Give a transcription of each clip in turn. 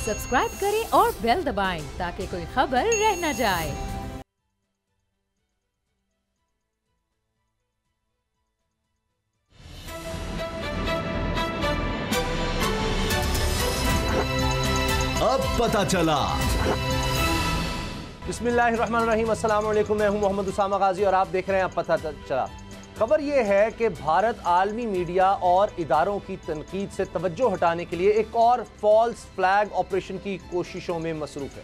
Subscribe करें और bell दबाएं ताकि कोई खबर रह न जाए। अब पता चला। बिस्मिल्लाहिर्रहमानिर्रहीम, अस्सलाम वालेकुम। मैं हूं मोहम्मद उसामा गाजी और आप देख रहे हैं अब पता चला। खबर यह है कि भारत आलमी मीडिया और इदारों की तनकीद से तवज्जो हटाने के लिए एक और फॉल्स फ्लैग ऑपरेशन की कोशिशों में मसरूफ है।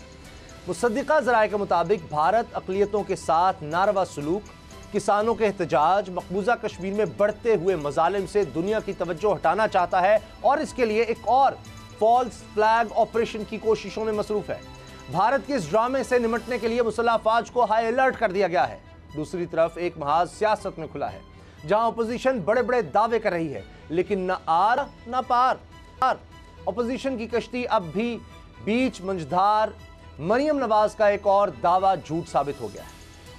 मुसद्दिका ज़राए के मुताबिक भारत अक़लियतों के साथ नारवा सलूक, किसानों के एहतजाज, मकबूजा कश्मीर में बढ़ते हुए मजालिम से दुनिया की तवज्जो हटाना चाहता है और इसके लिए एक और फॉल्स फ्लैग ऑपरेशन की कोशिशों में मसरूफ है। भारत के इस ड्रामे से निपटने के लिए मुसल्लह अफवाज को हाई अलर्ट कर दिया गया है। दूसरी तरफ एक महाज सियासत में खुला है, जहां अपोजिशन बड़े बड़े दावे कर रही है, लेकिन न आर न पार। अपोजिशन की कश्ती अब भी बीच मंझधार। मरियम नवाज का एक और दावा झूठ साबित हो गया है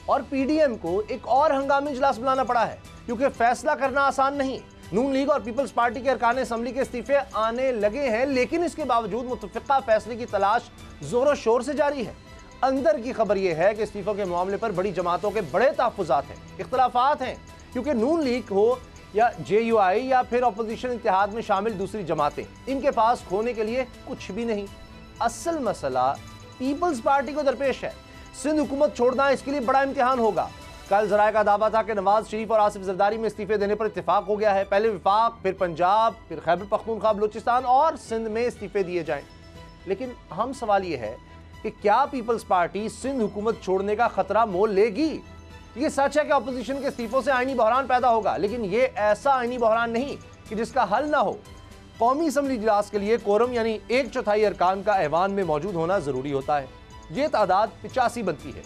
और पीडीएम को एक और हंगामी इजलास बुलाना पड़ा है, क्योंकि फैसला करना आसान नहीं। नून लीग और पीपल्स पार्टी के अरकान असम्बली के इस्तीफे आने लगे हैं, लेकिन इसके बावजूद मुतफ़िक़ा फैसले की तलाश जोरों शोर से जारी है। अंदर की खबर यह है कि इस्तीफों के मामले पर बड़ी जमातों के बड़े तहफ़्फ़ुज़ात हैं, इख्तलाफात हैं, क्योंकि नून लीग हो या JUI या फिर अपोजिशन इत्तेहाद में शामिल दूसरी जमातें, इनके पास खोने के लिए कुछ भी नहीं। असल मसला पीपल्स पार्टी को दरपेश है। सिंध हुकूमत छोड़ना इसके लिए बड़ा इम्तिहान होगा। कल ज़राए का दावा था कि नवाज शरीफ और आसिफ जरदारी में इस्तीफे देने पर इत्तेफाक हो गया है। पहले विफाक, फिर पंजाब, फिर खैबर पख्तूनख्वा, बलूचिस्तान और सिंध में इस्तीफे दिए जाएं। लेकिन हम सवाल ये है कि क्या पीपल्स पार्टी सिंध हुकूमत छोड़ने का खतरा मोल लेगी? ये सच है कि अपोजिशन के इस्तीफों से आईनी बहरान पैदा होगा, लेकिन ये ऐसा आईनी बहरान नहीं कि जिसका हल ना हो। कौमी असम्बली इजलास के लिए कोरम यानी 1/4 अरकान का ऐवान में मौजूद होना जरूरी होता है। ये तादाद 85 बनती है।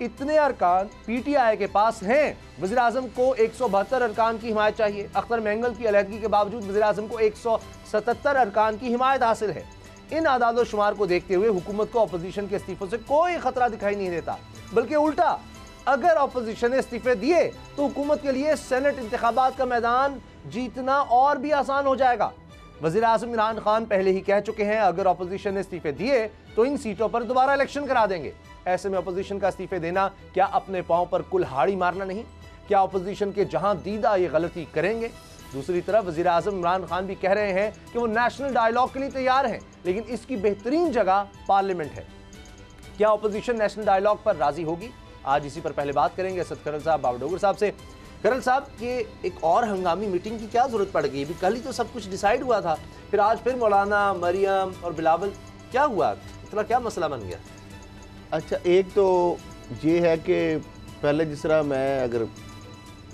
इतने अरकान PTI के पास हैं। वज़ीर आज़म को 172 अरकान की हिमायत चाहिए। अख्तर मेंगल की अलहदगी के बावजूद वज़ीर आज़म को 177 अरकान की हिमायत हासिल है। इन आदाद शुमार को देखते हुए हुकूमत को अपोजिशन के इस्तीफों से कोई खतरा दिखाई नहीं देता, बल्कि उल्टा, अगर अपोजिशन ने इस्तीफे दिए तो हुकूमत के लिए सेनेट इंतखाबात का मैदान जीतना और भी आसान हो जाएगा। वज़ीर आज़म इमरान खान पहले ही कह चुके हैं, अगर अपोजिशन ने इस्तीफे दिए तो इन सीटों पर दोबारा इलेक्शन करा देंगे। ऐसे में अपोजिशन का इस्तीफे देना क्या अपने पांव पर कुल्हाड़ी मारना नहीं? क्या अपोजिशन के जहां दीदा ये गलती करेंगे? दूसरी तरफ वज़ीर आज़म इमरान खान भी कह रहे हैं कि वो नेशनल डायलॉग के लिए तैयार हैं, लेकिन इसकी बेहतरीन जगह पार्लियामेंट है। क्या अपोजिशन नेशनल डायलॉग पर राजी होगी? आज इसी पर पहले बात करेंगे असद खरल साहब, बाबडोगर साहब से। खरल साहब, ये एक और हंगामी मीटिंग की क्या जरूरत पड़ गई? कल ही तो सब कुछ डिसाइड हुआ था, फिर आज फिर मौलाना, मरियम और बिलावल, क्या हुआ? इतना क्या मसला बन गया? अच्छा, एक तो ये है कि पहले जिस तरह मैं अगर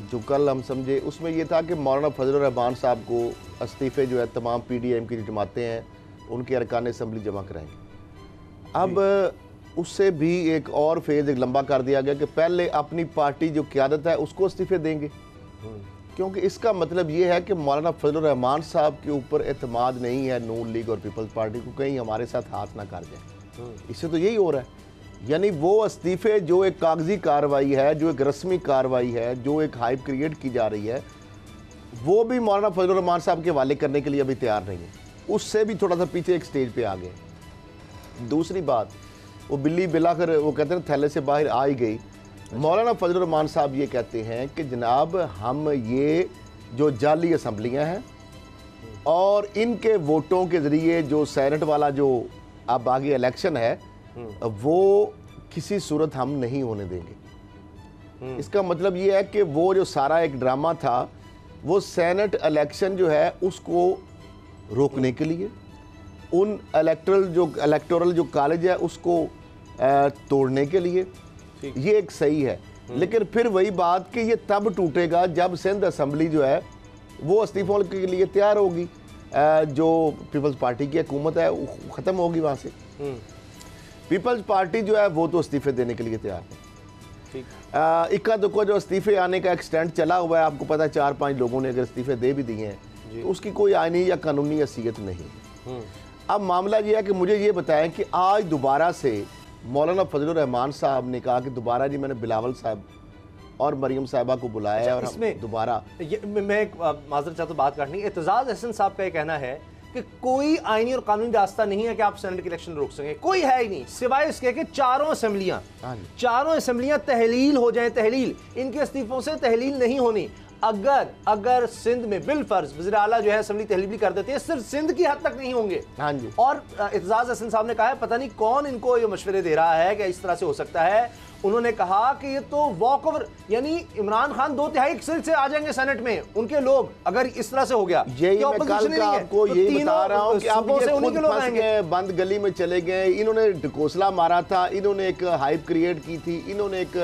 जो कल हम समझे उसमें ये था कि मौलाना फजलुर रहमान साहब को इस्तीफे जो है तमाम PDM की जमातें हैं उनके अरकान असम्बली जमा कराएंगे। अब उससे भी एक और फेज़ एक लंबा कर दिया गया कि पहले अपनी पार्टी जो क़यादत है उसको इस्तीफे देंगे, क्योंकि इसका मतलब ये है कि मौलाना फजलुर रहमान साहब के ऊपर एतमाद नहीं है नून लीग और पीपल्स पार्टी को, कहीं हमारे साथ हाथ ना कर जाए। इससे तो यही हो रहा है, यानी वो इस्तीफे जो एक कागजी कार्रवाई है, जो एक रस्मी कार्रवाई है, जो एक हाइप क्रिएट की जा रही है, वो भी मौलाना फजलुर रहमान साहब के हवाले करने के लिए अभी तैयार नहीं है। उससे भी थोड़ा सा पीछे एक स्टेज पे आ गए। दूसरी बात, वो बिल्ली बिलाकर वो कहते हैं थैले से बाहर आ ही गई। मौलाना फजलुर रहमान साहब ये कहते हैं कि जनाब, हम ये जो जाली असम्बलियाँ हैं और इनके वोटों के ज़रिए जो सेनेट वाला जो अब आगे इलेक्शन है वो किसी सूरत हम नहीं होने देंगे। इसका मतलब ये है कि वो जो सारा एक ड्रामा था वो सेनेट इलेक्शन जो है उसको रोकने के लिए, उन इलेक्टोरल जो कॉलेज है उसको तोड़ने के लिए, ये एक सही है। लेकिन फिर वही बात कि ये तब टूटेगा जब सिंध असम्बली जो है वो इस्तीफों के लिए तैयार होगी। जो पीपल्स पार्टी की हुकूमत है वो ख़त्म होगी वहाँ से। पीपल्स पार्टी जो है वो तो इस्तीफे देने के लिए तैयार है। इक्का दुक्का जो इस्तीफे आने का एक्सटेंट चला हुआ है, आपको पता है 4-5 लोगों ने अगर इस्तीफे दे भी दिए हैं तो उसकी कोई आईनी या कानूनी हैसियत नहीं। अब मामला ये है कि मुझे ये बताएं कि आज दोबारा से मौलाना फजलुर रहमान साहब ने कहा कि दोबारा जी मैंने बिलावल साहब और मरियम साहिबा को बुलाया है और इसमें दोबारा मैं एक माजरत चाहता हूं बात काटनी। एतजाज़ अहसन साहब का ये कहना है कि कोई आईनी और कानूनी रास्ता नहीं है कि आप सेनेट के इलेक्शन रोक सकें, कोई है ही नहीं, सिवाय इसके कि चारों असेंबलियां तहलील हो जाएं। तहलील, इनके इस्तीफों से तहलील नहीं होनी। अगर सिंध में बिल फर्ज वज़ीर आला जो है असेंबली तहलील कर देती है, सिर्फ सिंध की हद तक नहीं होंगे। हाँ जी। और इत्जाज हसन साहब ने कहा है, पता नहीं कौन इनको ये मशवरे दे रहा है कि इस तरह से हो सकता है। उन्होंने कहा कि ये तो वॉक ओवर, यानी इमरान खान 2/3 सीट से आ जाएंगे सेनेट में, उनके लोग, अगर इस तरह से हो गया। यही मैं कल का आपको यही बता रहा हूं कि आप ये खुद फंस गए, बंद गली में चले गए। इन्होंने ढकोसला मारा था, इन्होंने एक हाइप क्रिएट की थी, इन्होंने एक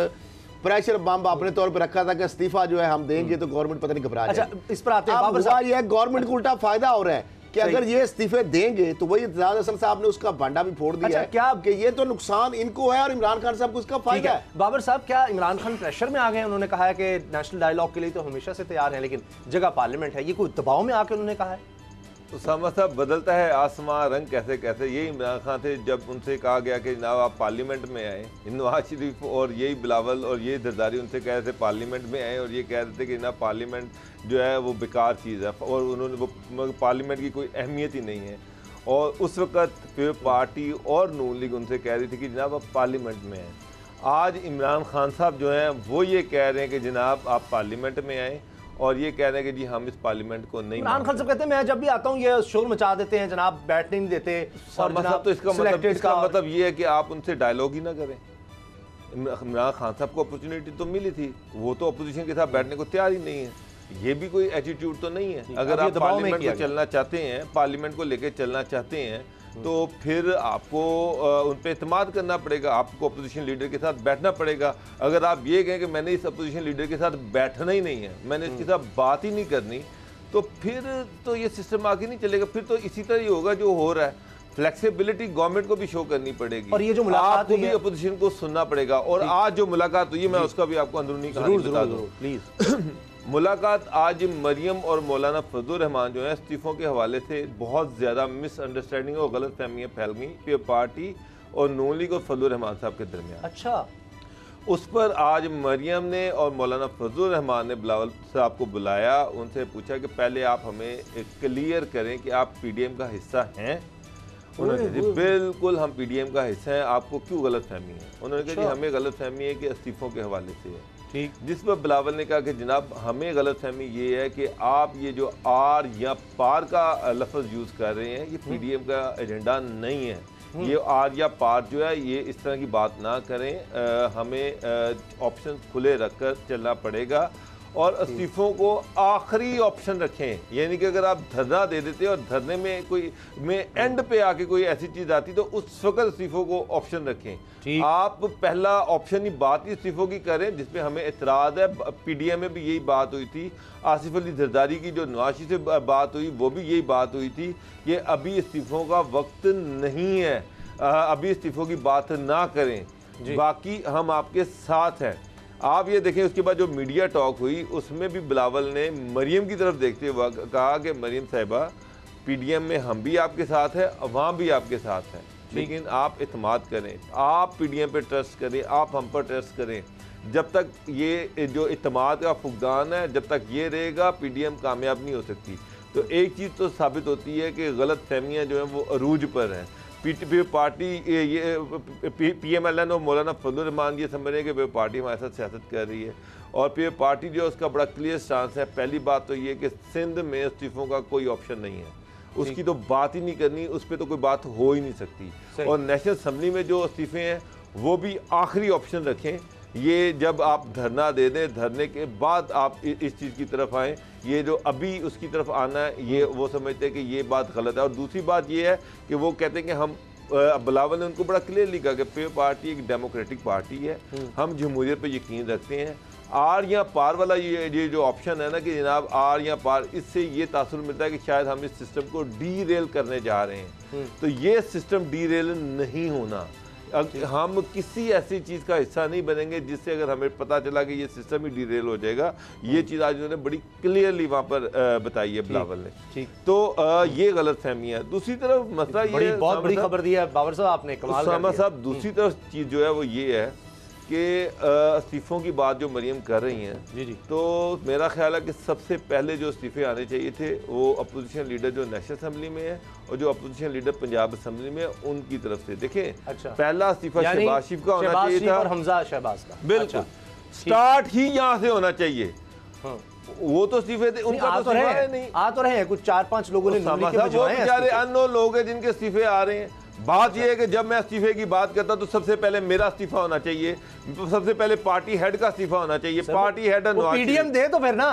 प्रेशर बम अपने तौर पर रखा था कि इस्तीफा जो है हम देंगे तो गवर्नमेंट पता नहीं घबरा जाए। अच्छा, इस पर आते हैं बाबर साहब। ये गवर्नमेंट को उल्टा फायदा हो रहा है कि अगर ये इस्तीफे देंगे तो वही इत्तेजाज हसन साहब ने उसका भांडा भी फोड़ दिया। अच्छा, है क्या कि ये तो नुकसान इनको है और इमरान खान साहब को उसका फायदा है। बाबर साहब, क्या इमरान खान प्रेशर में आ गए? उन्होंने कहा है कि नेशनल डायलॉग के लिए तो हमेशा से तैयार है, लेकिन जगह पार्लियामेंट है, ये कोई दबाव में आके उन्होंने कहा है? उसामा साहब, बदलता है आसमां रंग कैसे कैसे। ये इमरान खान थे, जब उनसे कहा गया कि जनाब आप पार्लियामेंट में आए, नवाज शरीफ और यही बिलावल और ये जरदारी उनसे कह रहे थे पार्लियामेंट में आए, और ये कह रहे थे कि जनाब पार्लियामेंट जो है वो बेकार चीज़ है, और उन्होंने वो पार्लियामेंट की कोई अहमियत ही नहीं है। और उस वक़्त फिर पार्टी और नून लीग उनसे कह रही थी कि जनाब आप पार्लियामेंट में आए। आज इमरान खान साहब जो हैं वो ये कह रहे हैं कि जनाब आप पार्लियामेंट में आए, और ये कह रहे हैं कि जी हम इस पार्लियामेंट को नहीं। इमरान खान साहब कहते हैं मैं जब भी आता हूँ ये शोर मचा देते हैं जनाब, बैठने नहीं देते। और जनाब तो इसका मतलब ये है कि आप उनसे डायलॉग ही ना करें। इमरान खान साहब को अपॉर्चुनिटी तो मिली थी, वो तो अपोजिशन के साथ बैठने को तैयार ही नहीं है। ये भी कोई एटीट्यूड तो नहीं है। अगर आप पार्लियामेंट को चलना चाहते हैं, पार्लियामेंट को लेकर चलना चाहते हैं, तो फिर आपको उन पर एतमाद करना पड़ेगा, आपको अपोजिशन लीडर के साथ बैठना पड़ेगा। अगर आप ये कहें कि मैंने इस अपोजिशन लीडर के साथ बैठना ही नहीं है, मैंने इसके साथ बात ही नहीं करनी, तो फिर तो ये सिस्टम आगे नहीं चलेगा। फिर तो इसी तरह ही होगा जो हो रहा है। फ्लेक्सिबिलिटी गवर्नमेंट को भी शो करनी पड़ेगी, और ये जो मुलाकात हुई है अपोजिशन को सुनना पड़ेगा। और आज जो मुलाकात हुई है, मैं उसका भी आपको अंदरूनी कहानी बता दूं प्लीज। मुलाकात आज मरियम और मौलाना फजलुर रहमान जो है इस्तीफों के हवाले से बहुत ज़्यादा मिसअंडरस्टैंडिंग और गलत फहमियाँ फैल गई पीपल पार्टी और नून लीग और फजलुर रहमान साहब के दरमियान। अच्छा, उस पर आज मरियम ने और मौलाना फजलुर रहमान ने बिलावल साहब को बुलाया, उनसे पूछा कि पहले आप हमें क्लियर करें कि आप PDM का हिस्सा हैं। उन्होंने कहा बिल्कुल हम PDM का हिस्सा हैं, आपको क्यों गलत फहमी है? उन्होंने कहा जी हमें गलत फहमी है कि इस्तीफों के हवाले से है। ठीक। जिस पर बिलावल ने कहा कि जनाब हमें गलत फहमी ये है कि आप ये जो आर या पार का लफ्ज़ यूज़ कर रहे हैं, ये PDM का एजेंडा नहीं है। ये आर या पार जो है ये इस तरह की बात ना करें, हमें ऑप्शन खुले रखकर चलना पड़ेगा और इस्तीफों को आखिरी ऑप्शन रखें। यानी कि अगर आप धरना दे देते और धरने में कोई एंड पे आके कोई ऐसी चीज़ आती तो उस वक्त इस्तीफों को ऑप्शन रखें। आप पहला ऑप्शन ही बात इस्तीफों की करें जिसपे हमें एतराज़ है। PDM में भी यही बात हुई थी, आसिफ अली जरदारी की जो नवाशी से बात हुई वो भी यही बात हुई थी कि अभी इस्तीफों का वक्त नहीं है, अभी इस्तीफों की बात ना करें, बाकी हम आपके साथ हैं। आप ये देखें उसके बाद जो मीडिया टॉक हुई उसमें भी बिलावल ने मरियम की तरफ देखते हुए कहा कि मरियम साहिबा PDM में हम भी आपके साथ हैं, वहाँ भी आपके साथ हैं, लेकिन आप इत्माद करें, आप PDM पे ट्रस्ट करें, आप हम पर ट्रस्ट करें। जब तक ये जो इत्माद का फुकदान है जब तक ये रहेगा PDM कामयाब नहीं हो सकती। तो एक चीज़ तो साबित होती है कि गलत फहमियाँ जो हैं वो अरूज पर हैं। PTP पार्टी ये PMLN और मौलाना फजलुर रहमान ये समझ रहे हैं कि पार्टी हमारे साथ सियासत कर रही है और फिर पार्टी जो उसका बड़ा क्लियर स्टांस है। पहली बात तो ये कि सिंध में इस्तीफों का कोई ऑप्शन नहीं है, उसकी तो बात ही नहीं करनी, उस पर तो कोई बात हो ही नहीं सकती। और नेशनल असम्बली में जो इस्तीफे हैं वो भी आखिरी ऑप्शन रखें। ये जब आप धरना दे दें, धरने के बाद आप इस चीज़ की तरफ आएँ, ये जो अभी उसकी तरफ आना है ये वो समझते हैं कि ये बात गलत है। और दूसरी बात ये है कि वो कहते हैं कि हम बिलावल ने उनको बड़ा क्लियरली कहा कि पीपल पार्टी एक डेमोक्रेटिक पार्टी है, हम जमहूरियत पर यकीन रखते हैं। आर या पार वाला ये जो ऑप्शन है ना कि जनाब आर या पार, इससे ये तासुर मिलता है कि शायद हम इस सिस्टम को डीरेल करने जा रहे हैं। तो ये सिस्टम डीरेल नहीं होना, हम किसी ऐसी चीज़ का हिस्सा नहीं बनेंगे जिससे अगर हमें पता चला कि ये सिस्टम ही डीरेल हो जाएगा। ये चीज़ आज उन्होंने बड़ी क्लियरली वहाँ पर बताई है बिलावल ने। ठीक, तो ये गलत फहमी है। दूसरी तरफ मसला ये बहुत बड़ी खबर दी है बाबर साहब आपने, कमाल साहब। दूसरी तरफ चीज़ जो है वो ये है कि इस्तीफ़ों की बात जो मरियम कर रही हैं जी जी, तो मेरा ख्याल है कि सबसे पहले जो इस्तीफ़े आने चाहिए थे वो अपोजिशन लीडर जो नेशनल असम्बली में है और जो अपोजिशन लीडर पंजाब असम्बली में है उनकी तरफ से। देखें, अच्छा, पहला इस्तीफ़ा यानी शहबाज शरीफ का होना शहबाज चाहिए शरीफ था और हमजा शहबाज का। बिल्कुल, अच्छा, स्टार्ट ही यहाँ से होना चाहिए। हाँ। वो तो इस्तीफे थे, उनका आ तो तो इस्तीफा रहे है नहीं। आ तो रहे हैं, कुछ 4-5 लोगों ने नून लीग के वो भिजवाए हैं बेचारे इस्तीफे। अननोन लोग हैं जिनके इस्तीफे आ रहे हैं। बात यह है कि जब मैं इस्तीफे की बात करता तो सबसे पहले मेरा इस्तीफा होना चाहिए, सबसे पहले पार्टी हेड का इस्तीफा होना चाहिए। पार्टी हेड पीडीएम दे तो फिर ना,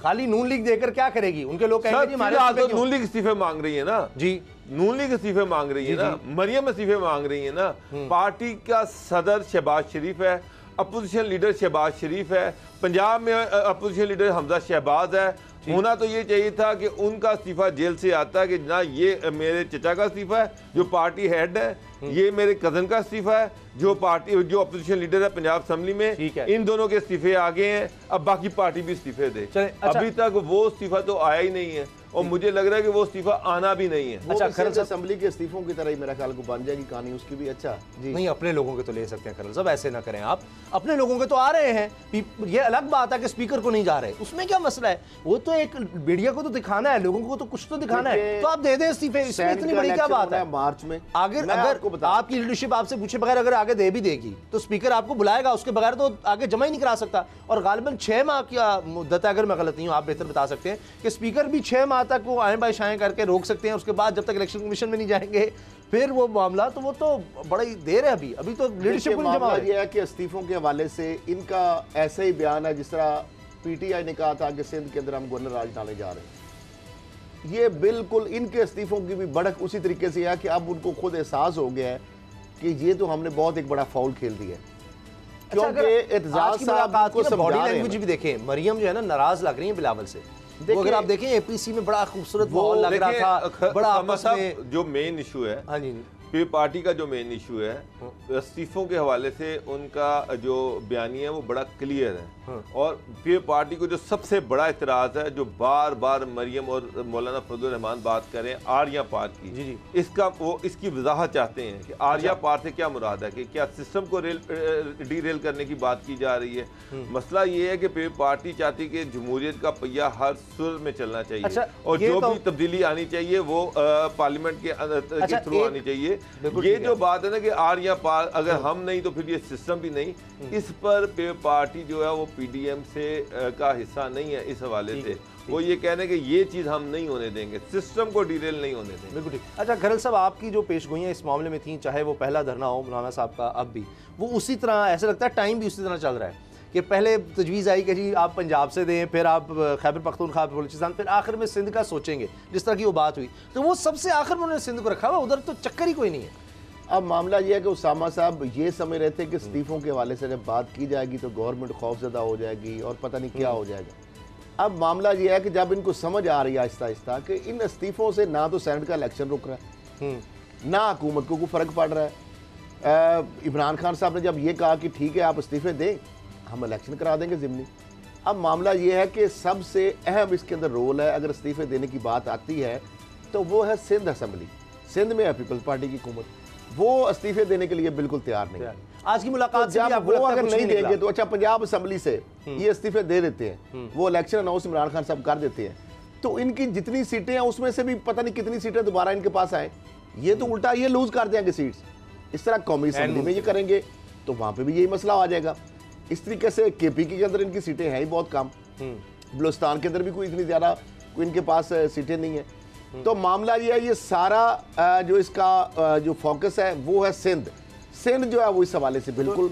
खाली नून लीग देकर क्या करेगी? उनके लोग कहेंगे जी हमारे तो नून लीग इस्तीफे मांग रही है ना जी, नून लीग इस्तीफे मांग रही है ना, मरियम इस्तीफे मांग रही है ना। पार्टी का सदर शहबाज शरीफ है, अपोजिशन लीडर शहबाज शरीफ है, पंजाब में अपोजिशन लीडर हमजा शहबाज है। होना तो ये चाहिए था कि उनका इस्तीफा जेल से आता है कि ना ये मेरे चचा का इस्तीफा है जो पार्टी हेड है, ये मेरे कजन का इस्तीफा है जो पार्टी जो अपोजिशन लीडर है पंजाब असेंबली में। इन दोनों के इस्तीफे आ गए हैं, अब बाकी पार्टी भी इस्तीफे दे। अच्छा, अभी तक वो इस्तीफा तो आया ही नहीं है और मुझे लग रहा है कि वो इस्तीफा आना भी नहीं है। अच्छा, खरल असेंबली के इस्तीफों की तरह ही मेरा ख्याल को बन जाएगी कहानी उसकी भी। अच्छा जी, नहीं अपने लोगों के तो ले सकते हैं खरल साहब, ऐसे ना करें आप, अपने लोगों के तो आ रहे हैं। ये अलग बात है कि स्पीकर को नहीं जा रहे, उसमें क्या मसला है? वो तो एक मीडिया को तो दिखाना है, लोगों को तो कुछ तो दिखाना है, तो आप दे दें इस्तीफे, इसमें इतनी बड़ी क्या बात है? मार्च में अगर आपकी लीडरशिप आपसे पूछे बगैर अगर आगे दे भी देगी तो स्पीकर आपको बुलाएगा, उसके बगैर तो आगे जमा ही नहीं करा सकता। और गालिबन 6 माह की मुद्दत है, अगर मैं गलत नहीं हूं, आप बेहतर बता सकते हैं कि स्पीकर भी 6 माह तक वो आए बाई शाएं करके रोक सकते हैं, उसके बाद जब तक इलेक्शन कमीशन में नहीं जाएंगे फिर वो मामला, तो वो तो बड़ी देर है। अभी तो लीडरशिप नहीं जमा है। है कि इस्तीफों के हवाले से इनका ऐसा ही बयान है जिस तरह पीटीआई ने कहा था कि सिंध के अंदर हम गवर्नर राज डालने जा रहे हैं। ये बिल्कुल इनके इस्तीफों की भी बढ़क उसी तरीके से है कि अब उनको खुद एहसास हो गया है कि ये तो हमने बहुत एक बड़ा फाउल खेल दिया है। क्योंकि एतजाज साहब को बॉडी लैंग्वेज भी देखें, मरियम जो है ना नाराज लग रही है बिलावल से। वो अगर आप देखें एपीसी में बड़ा खूबसूरत माहौल लग रहा था, बड़ा आपस में जो मेन इशू है। हाँ जी, पी पार्टी का जो मेन इशू है इस्तीफों के हवाले से उनका जो बयानिया है वो बड़ा क्लियर है। और पी पार्टी को जो सबसे बड़ा इतराज़ है, जो बार बार मरियम और मौलाना फजलुर रहमान बात करें आर्या पार की, जी। इसका वो इसकी वजाहत चाहते हैं कि आर्या पार से क्या मुराद है, कि क्या सिस्टम को डी रेल करने की बात की जा रही है। मसला ये है कि पी पार्टी चाहती कि जमहूरियत का पहिया हर सुर में चलना चाहिए और जो भी तब्दीली आनी चाहिए वो पार्लियामेंट के थ्रू आनी चाहिए। ये जो बात है ना कि आर्या पार अगर हम नहीं तो फिर ये सिस्टम भी नहीं, इस पर पार्टी जो है वो पीडीएम से का हिस्सा नहीं है। इस हवाले से वो ये कहने कि ये चीज़ हम नहीं होने देंगे, सिस्टम को डिरेल नहीं होने देंगे। बिल्कुल ठीक। अच्छा खरल साहब, आपकी जो पेशगोइयाँ इस मामले में थी, चाहे वो पहला धरना हो मौलाना साहब का, अब भी वो उसी तरह, ऐसा लगता है टाइम भी उसी तरह चल रहा है कि पहले तजवीज़ आई कि जी आप पंजाब से दें, फिर आप खैबर पख्तूनख्वा बलूचिस्तान, फिर आखिर में सिंध का सोचेंगे, जिस तरह की वो बात हुई, तो वो सबसे आखिर में उन्होंने सिंध को रखा हुआ, उधर तो चक्कर ही कोई नहीं है। अब मामला यह है कि उसामा साहब ये समझ रहे थे कि इस्तीफों के हवाले से जब बात की जाएगी तो गवर्नमेंट खौफजदा हो जाएगी और पता नहीं क्या हो जाएगा। अब मामला यह है कि जब इनको समझ आ रही है आहिस्ता आहिस्ता कि इन इस्तीफों से ना तो सेनेट का इलेक्शन रुक रहा है, ना हुकूमत को कोई फ़र्क पड़ रहा है। इमरान खान साहब ने जब ये कहा कि ठीक है आप इस्तीफे दें, हम इलेक्शन करा देंगे ज़िमनी। अब मामला ये है कि सबसे अहम इसके अंदर रोल है, अगर इस्तीफे देने की बात आती है तो वो है सिंध असेंबली। सिंध में है पीपल्स पार्टी की हुकूमत, वो इस्तीफे देने के लिए बिल्कुल तैयार नहीं है। आज की मुलाकात जब वो अगर नहीं देंगे तो अच्छा पंजाब असेंबली से ये इस्तीफे दे देते हैं, वो इलेक्शन अनाउंस इमरान खान साहब कर देते हैं, तो इनकी जितनी सीटें हैं उसमें से भी पता नहीं कितनी सीटें दोबारा इनके पास आए, ये तो उल्टा ये लूज कर देंगे सीट्स। इस तरह कौमी असेंबली में ये करेंगे तो वहां पे भी यही मसला आ जाएगा। इस तरीके से केपीके के अंदर इनकी सीटें हैं ही बहुत कम, बलूचिस्तान के अंदर भी कोई इतनी ज्यादा कोई इनके पास सीटें नहीं है। तो मामला ये है, ये सारा जो इसका जो फोकस है वो है सिंध। सिंध जो है वो इस हवाले से बिल्कुल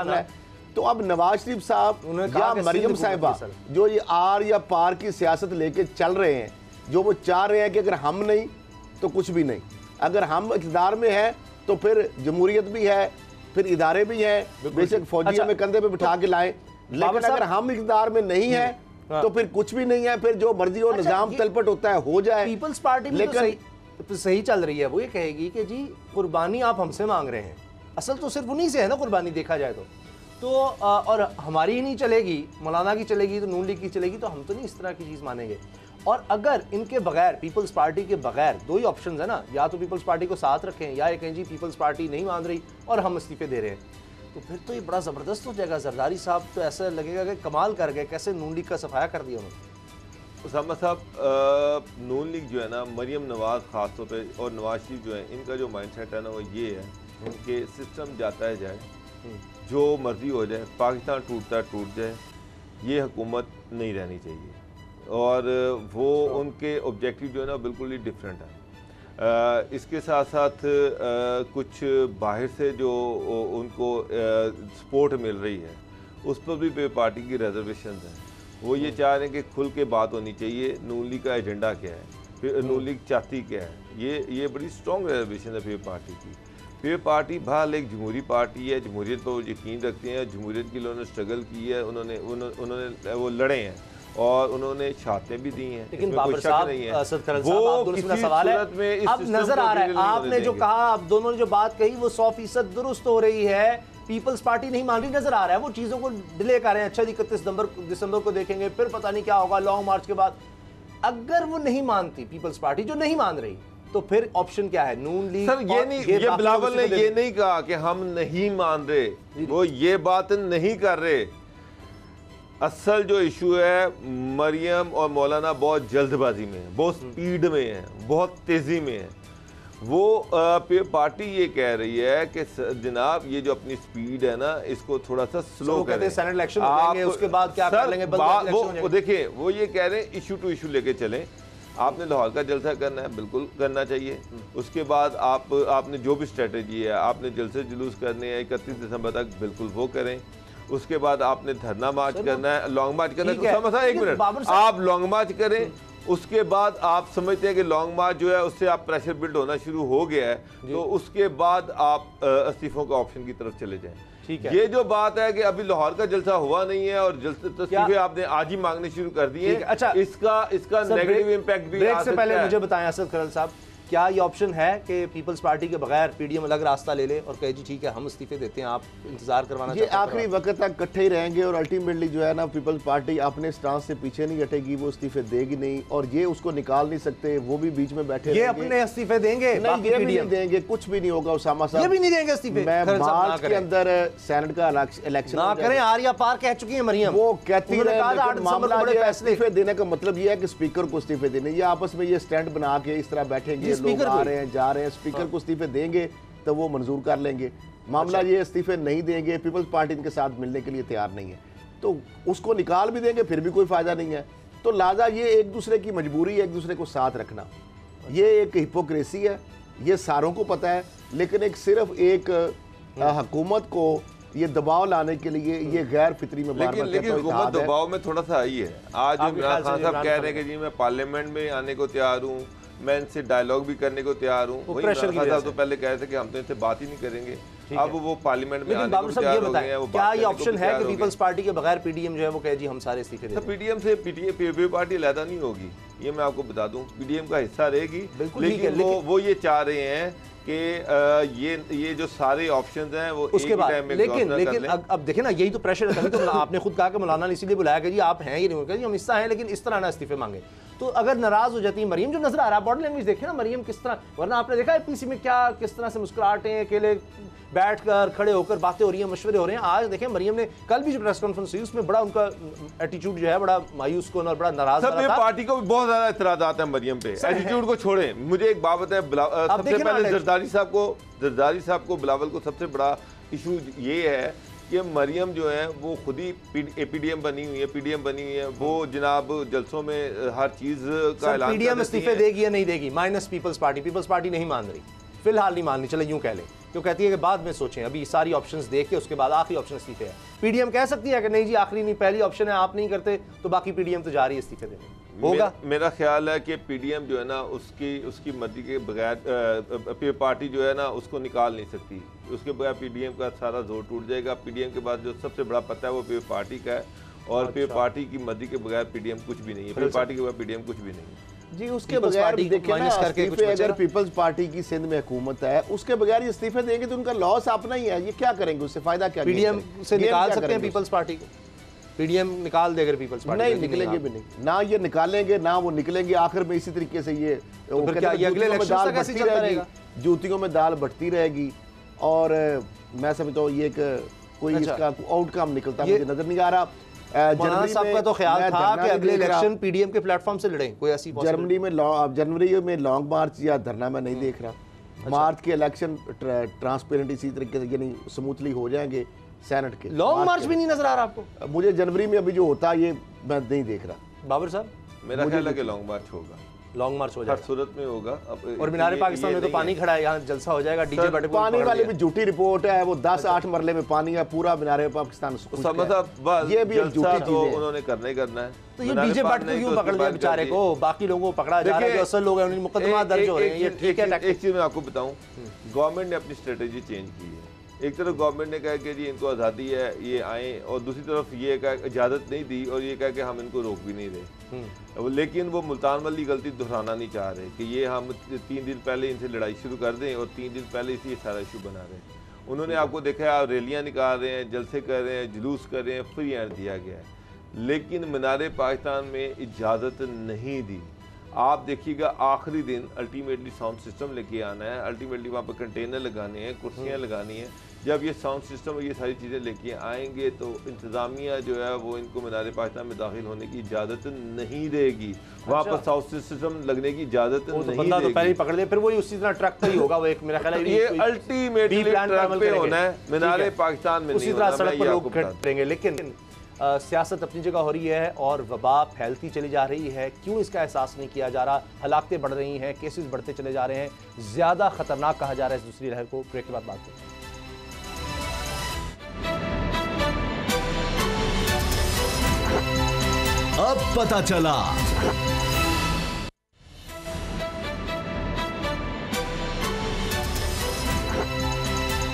है। तो अब नवाज शरीफ साहब या मरियम साहिबा जो ये आर या पार की सियासत लेके चल रहे हैं, जो वो चाह रहे हैं कि अगर हम नहीं तो कुछ भी नहीं, अगर हम इक़्तिदार में है तो फिर जमहूरियत भी है, फिर इदारे भी हैं, बेशक फौजी में कंधे पे बिठा के लाए, लेकिन अगर हम इक़्तिदार में नहीं है तो फिर कुछ भी नहीं है, फिर जो मर्जी हो निजाम तलपट होता है हो जाए। पीपल्स पार्टी में लेकिन सही चल रही है, वो ये कहेगी कि जी कुर्बानी आप हमसे मांग रहे हैं, असल तो सिर्फ उन्हीं से है ना कुर्बानी, देखा जाए तो और हमारी ही नहीं चलेगी, मौलाना की चलेगी तो नून लीग की चलेगी, तो हम तो नहीं इस तरह की चीज़ मानेंगे। और अगर इनके बगैर, पीपल्स पार्टी के बगैर, दो ही ऑप्शन है ना, या तो पीपल्स पार्टी को साथ रखें या ये कहें जी पीपल्स पार्टी नहीं मान रही और हम इस्तीफे दे रहे हैं, तो फिर तो ये बड़ा ज़बरदस्त हो जाएगा। जरदारी साहब तो ऐसा लगेगा कि कमाल कर गए, कैसे नून लीग का सफाया कर दिया उन्होंने। उसामा साहब, नून लीग जो है ना, मरियम नवाज़ ख़ास तौर पे और नवाज शरीफ जो है, इनका जो माइंडसेट है ना वो ये है कि सिस्टम जाता है जाए, जो मर्ज़ी हो जाए, पाकिस्तान टूटता टूट जाए, ये हुकूमत नहीं रहनी चाहिए। और वो उनके ऑब्जेक्टिव जो है ना बिल्कुल ही डिफरेंट है। इसके साथ साथ कुछ बाहर से जो उनको सपोर्ट मिल रही है उस पर भी पार्टी की रिजर्वेशन है। वो ये चाह रहे हैं कि खुल के बात होनी चाहिए, नून लीग का एजेंडा क्या है, फिर नून लीग चाहती क्या है। ये बड़ी स्ट्रॉन्ग रिजर्वेशन है पीपल पार्टी की। पीपल पार्टी बहरहाल एक जमहूरी पार्टी है, जमहूरियत पर वो यकीन रखते हैं, जमहूरियत के लिए उन्होंने स्ट्रगल की है, उन्होंने वो लड़े हैं और उन्होंने शहादतें भी दी हैं। लेकिन बाबर साहब, असद खरल साहब, आप दोनों से मेरा सवाल है, अब नजर आ रहा है आपने जो कहा, आप दोनों ने जो बात कही वो 100% दुरुस्त हो रही है। पीपल्स पार्टी नहीं मान रही, नजर आ रहा है वो चीजों को डिले कर रहे हैं। अच्छा 31 दिसंबर को देखेंगे, फिर पता नहीं क्या होगा लॉन्ग मार्च के बाद। अगर वो नहीं मानती, पीपल्स पार्टी जो नहीं मान रही, तो फिर ऑप्शन क्या है? नून लीग। सर ये बिलावल ने ये नहीं कहा कि हम नहीं मान रहे, वो ये बात नहीं कर रहे। असल जो इशू है, मरियम और मौलाना बहुत जल्दबाजी में है, बहुत स्पीड में है, बहुत तेजी में है। वो पार्टी ये कह रही है कि जनाब ये जो अपनी स्पीड है ना, इसको थोड़ा सा स्लो करें। सेनेट इलेक्शन होंगे, उसके बाद क्या कर लेंगे? वो देखिए, वो ये कह रहे हैं इशू टू इशू लेके चलें। आपने लाहौर का जलसा करना है, बिल्कुल करना चाहिए। उसके बाद आपने जो भी स्ट्रेटजी है, आपने जलसे जुलूस करने हैं 31 दिसंबर तक, बिल्कुल वो करें। उसके बाद आपने धरना मार्च करना है, लॉन्ग मार्च करना है। एक मिनट, आप लॉन्ग मार्च करें। उसके बाद आप समझते हैं कि लॉन्ग मार्च जो है उससे आप प्रेशर बिल्ड होना शुरू हो गया है, तो उसके बाद आप इस्तीफों का ऑप्शन की तरफ चले जाएं। ठीक है। ये जो बात है कि अभी लाहौर का जलसा हुआ नहीं है और इस्तीफे आपने आज ही मांगने शुरू कर दिए, अच्छा इसका नेगेटिव इम्पैक्ट भी। ब्रेक से पहले मुझे बताएं असद खरल साहब, क्या ये ऑप्शन है कि पीपल्स पार्टी के बगैर पीडीएम अलग रास्ता ले ले और कहे जी ठीक है हम इस्तीफे देते हैं, आप इंतजार करवाना ये आखिरी वक्त तक इकट्ठे ही रहेंगे और अल्टीमेटली जो है ना पीपल्स पार्टी अपने स्टांस से पीछे नहीं हटेगी, वो इस्तीफे देगी नहीं और ये उसको निकाल नहीं सकते, वो भी बीच में बैठे ये अपने इस्तीफे देंगे, ये भी नहीं देंगे, कुछ भी नहीं होगा। उसामा साहब ये भी नहीं देंगे इस्तीफे। मैं मार्च के अंदर सेनेट का इलेक्शन ना करें। आर्या पार कह चुकी है मरियम, वो कहती है मामला इस्तीफे देने का मतलब ये है कि स्पीकर को इस्तीफे देने, ये आपस में ये स्टैंड बना के इस तरह बैठेंगे, लोग आ रहे हैं जा रहे हैं, स्पीकर को इस्तीफे देंगे तो वो मंजूर कर लेंगे। मामला ये इस्तीफे नहीं देंगे, पीपल्स पार्टी इनके साथ मिलने के लिए तैयार नहीं है, तो उसको निकाल भी देंगे फिर भी कोई फायदा नहीं है। तो लिहाजा ये एक दूसरे की मजबूरी है, एक दूसरे को साथ रखना, ये एक हिपोक्रेसी है, ये सारों को पता है। लेकिन एक सिर्फ एक हुकूमत को ये दबाव लाने के लिए ये गैर फितरी में लेकिन हुकूमत दबाव में थोड़ा सा आई है। आज इमरान खान साहब कह रहे हैं कि जी मैं पार्लियामेंट में आने को तैयार हूँ, मैं इनसे डायलॉग भी करने को तैयार हूँ। वही इमरान साहब तो पहले कह रहे थे कि हम तो इनसे बात ही नहीं करेंगे, अब वो पार्लियामेंट में आने को तैयार हो गए हैं। वो क्या ये ऑप्शन है कि पीपल्स पार्टी के बगैर पीडीएम जो है वो कहे जी हम सारे इस्तीफे दें? पीडीएम से पीडीएम पार्टी अलहदा नहीं होगी, ये मैं आपको बता दूं, पीडीएम का हिस्सा रहेगी। लेकिन वो ये चाह रहे हैं कि ये जो सारे ऑप्शंस हैं वो उसके बाद लेकिन अब देखिए ना, यही तो प्रेशर है। तो आपने खुद कहा कि मौलाना ने इसीलिए बुलाया कि जी आप हैं ये नहीं, हम हिस्सा हैं लेकिन इस तरह ना इस्तीफे मांगे। तो अगर नाराज हो जाती है मरियम, जो नजर आ रहा है बॉडी लैंग्वेज देखे ना मरियम किस तरह, वरना आपने देखा है पीसी में क्या किस तरह से मुस्कुराहटें, अकेले बैठकर खड़े होकर बातें हो रही हैं, मशवरे हो रहे हैं। आज देखें मरियम ने कल भी जो प्रेस कॉन्फ्रेंस हुई उसमें बड़ा उनका एटीट्यूड जो है बड़ा मायूस कौन और बड़ा नाराज था। पार्टी को भी बहुत ज्यादा इतराज़ात है मरियम पे, एटीट्यूड को छोड़ें। मुझे एक बात है, सबसे पहले जरदारी साहब को बिलावल को सबसे बड़ा इशू ये है कि मरियम जो है वो खुद ही पीडीएम बनी हुई है, पीडीएम बनी हुई है। वो जनाब जलसों में हर चीज का ऐलान पीडीएम इस्तीफे देगी या नहीं देगी, माइनस पीपल्स पार्टी नहीं मान रही, फिलहाल नहीं मान रही, चले यूं कह लें, क्यों कहती है कि बाद में सोचें, अभी सारी ऑप्शंस देख के उसके बाद आखिरी ऑप्शन इस्तीफे है। पीडीएम कह सकती है कि नहीं जी आखिरी नहीं, पहली ऑप्शन है, आप नहीं करते तो बाकी पीडीएम तो जा रही है इस्तीफे देने। होगा मेरा ख्याल है कि पीडीएम जो है ना उसकी मर्जी के बगैर पार्टी जो है ना उसको निकाल नहीं सकती, उसके बगैर पीडीएम का सारा जोर टूट जाएगा। पीडीएम के बाद जो सबसे बड़ा पता है वो पीपल्स पार्टी का है और पीपल्स पार्टी की मर्जी के बगैर पीडीएम कुछ भी नहीं है, पीपल्स पार्टी के बगैर पीडीएम कुछ भी नहीं है जी। उसके बगैर देखें ना इस्तीफे, अगर पीपल्स पार्टी की सिंध में हुकूमत है उसके बगैर ये इस्तीफे देंगे तो उनका लॉस अपना ही है, ये क्या करेंगे, उससे फायदा क्या? पीडीएम से निकाल सकते हैं पीपल्स पार्टी को, पीडीएम निकाल दे अगर पीपल्स पार्टी नहीं निकलेंगे भी नहीं, ना ये निकालेंगे ना वो निकलेंगे। आखिर में इसी तरीके से ये अगले इलेक्शन तक ऐसे चलता रहेगा, जूतियों में दाल बढ़ती रहेगी। और मैं समझता हूँ ये एक कोई इसका आउटकम निकलता मुझे नजर नहीं आ रहा। मौलाना साहब का तो ख्याल था कि अगले इलेक्शन पीडीएम के प्लेटफॉर्म से लड़ें, कोई ऐसी जनवरी में लॉन्ग मार्च या धरना मैं नहीं देख रहा। मार्च के इलेक्शन ट्रांसपेरेंट इसी तरीके से यानी स्मूथली हो जाएंगे सेनेट के। लॉन्ग मार्च भी नहीं नजर आ रहा आपको? मुझे जनवरी में अभी जो होता है ये मैं नहीं देख रहा। बाबर साहब, मेरा ख्याल है कि लॉन्ग मार्च होगा, लॉन्ग मार्च हो हर जाएगा, सूरत में होगा। और मीनार पाकिस्तान में तो पानी खड़ा है, यहाँ जलसा हो जाएगा, डीजे बैठे पानी वाली भी झूठी रिपोर्ट है, वो 10-8 मरले में पानी है, पूरा मीनार पाकिस्तान ये भी झूठी तो उन्होंने करना ही करना है। तो ये डीजे बैठ को क्यों पकड़ लिया बेचारे को, बाकी लोगों को पकड़ा जा रहा है, जो असल लोग हैं उन्हें मुकदमा दर्ज हो रहे हैं, ये ठीक है। एक चीज मैं आपको बताऊं, गवर्नमेंट ने अपनी स्ट्रेटेजी चेंज की है। एक तरफ गवर्नमेंट ने कहा कि जी इनको आज़ादी है, ये आए, और दूसरी तरफ ये कहा इजाज़त नहीं दी और ये कहा कि हम इनको रोक भी नहीं रहे। लेकिन वो मुल्तान वाली गलती दोहराना नहीं चाह रहे कि ये हम 3 दिन पहले इनसे लड़ाई शुरू कर दें और 3 दिन पहले इसी सारा इशू बना रहे हैं। उन्होंने आपको देखा है, रैलियाँ निकाल रहे हैं, जलसे कर रहे हैं, जुलूस कर रहे हैं, फ्री हैंड दिया गया है, लेकिन मीनार पाकिस्तान में इजाज़त नहीं दी। आप देखिएगा आखिरी दिन अल्टीमेटली साउंड सिस्टम लेके आना है, अल्टीमेटली वहाँ पर कंटेनर लगाने हैं, कुर्सियाँ लगानी हैं। जब ये साउंड सिस्टम और ये सारी चीज़ें लेके आएंगे तो इंतज़ामिया जो है वो इनको मीनार पाकिस्तान में दाखिल होने की इजाज़त नहीं देगी। वहाँ पर साउंड सिस्टम लगने की इजाज़त नहीं देगी। तो पहले ही पकड़ दे, फिर वही उसी तरह ट्रक पर ही होगा वो, एक मेरा ख्याल है ये अल्टीमेटली ट्रक पे होना है, मीनार पाकिस्तान में उसी तरह सड़क पर लोग करेंगे। लेकिन सियासत अपनी जगह हो रही है और वबा फैलती चली जा रही है, क्यों इसका एहसास नहीं किया जा रहा? हलाकतें बढ़ रही हैं, केसेस बढ़ते चले जा रहे हैं, ज़्यादा खतरनाक कहा जा रहा है इस दूसरी लहर को। ब्रेक के बाद बात करें। अब पता चला।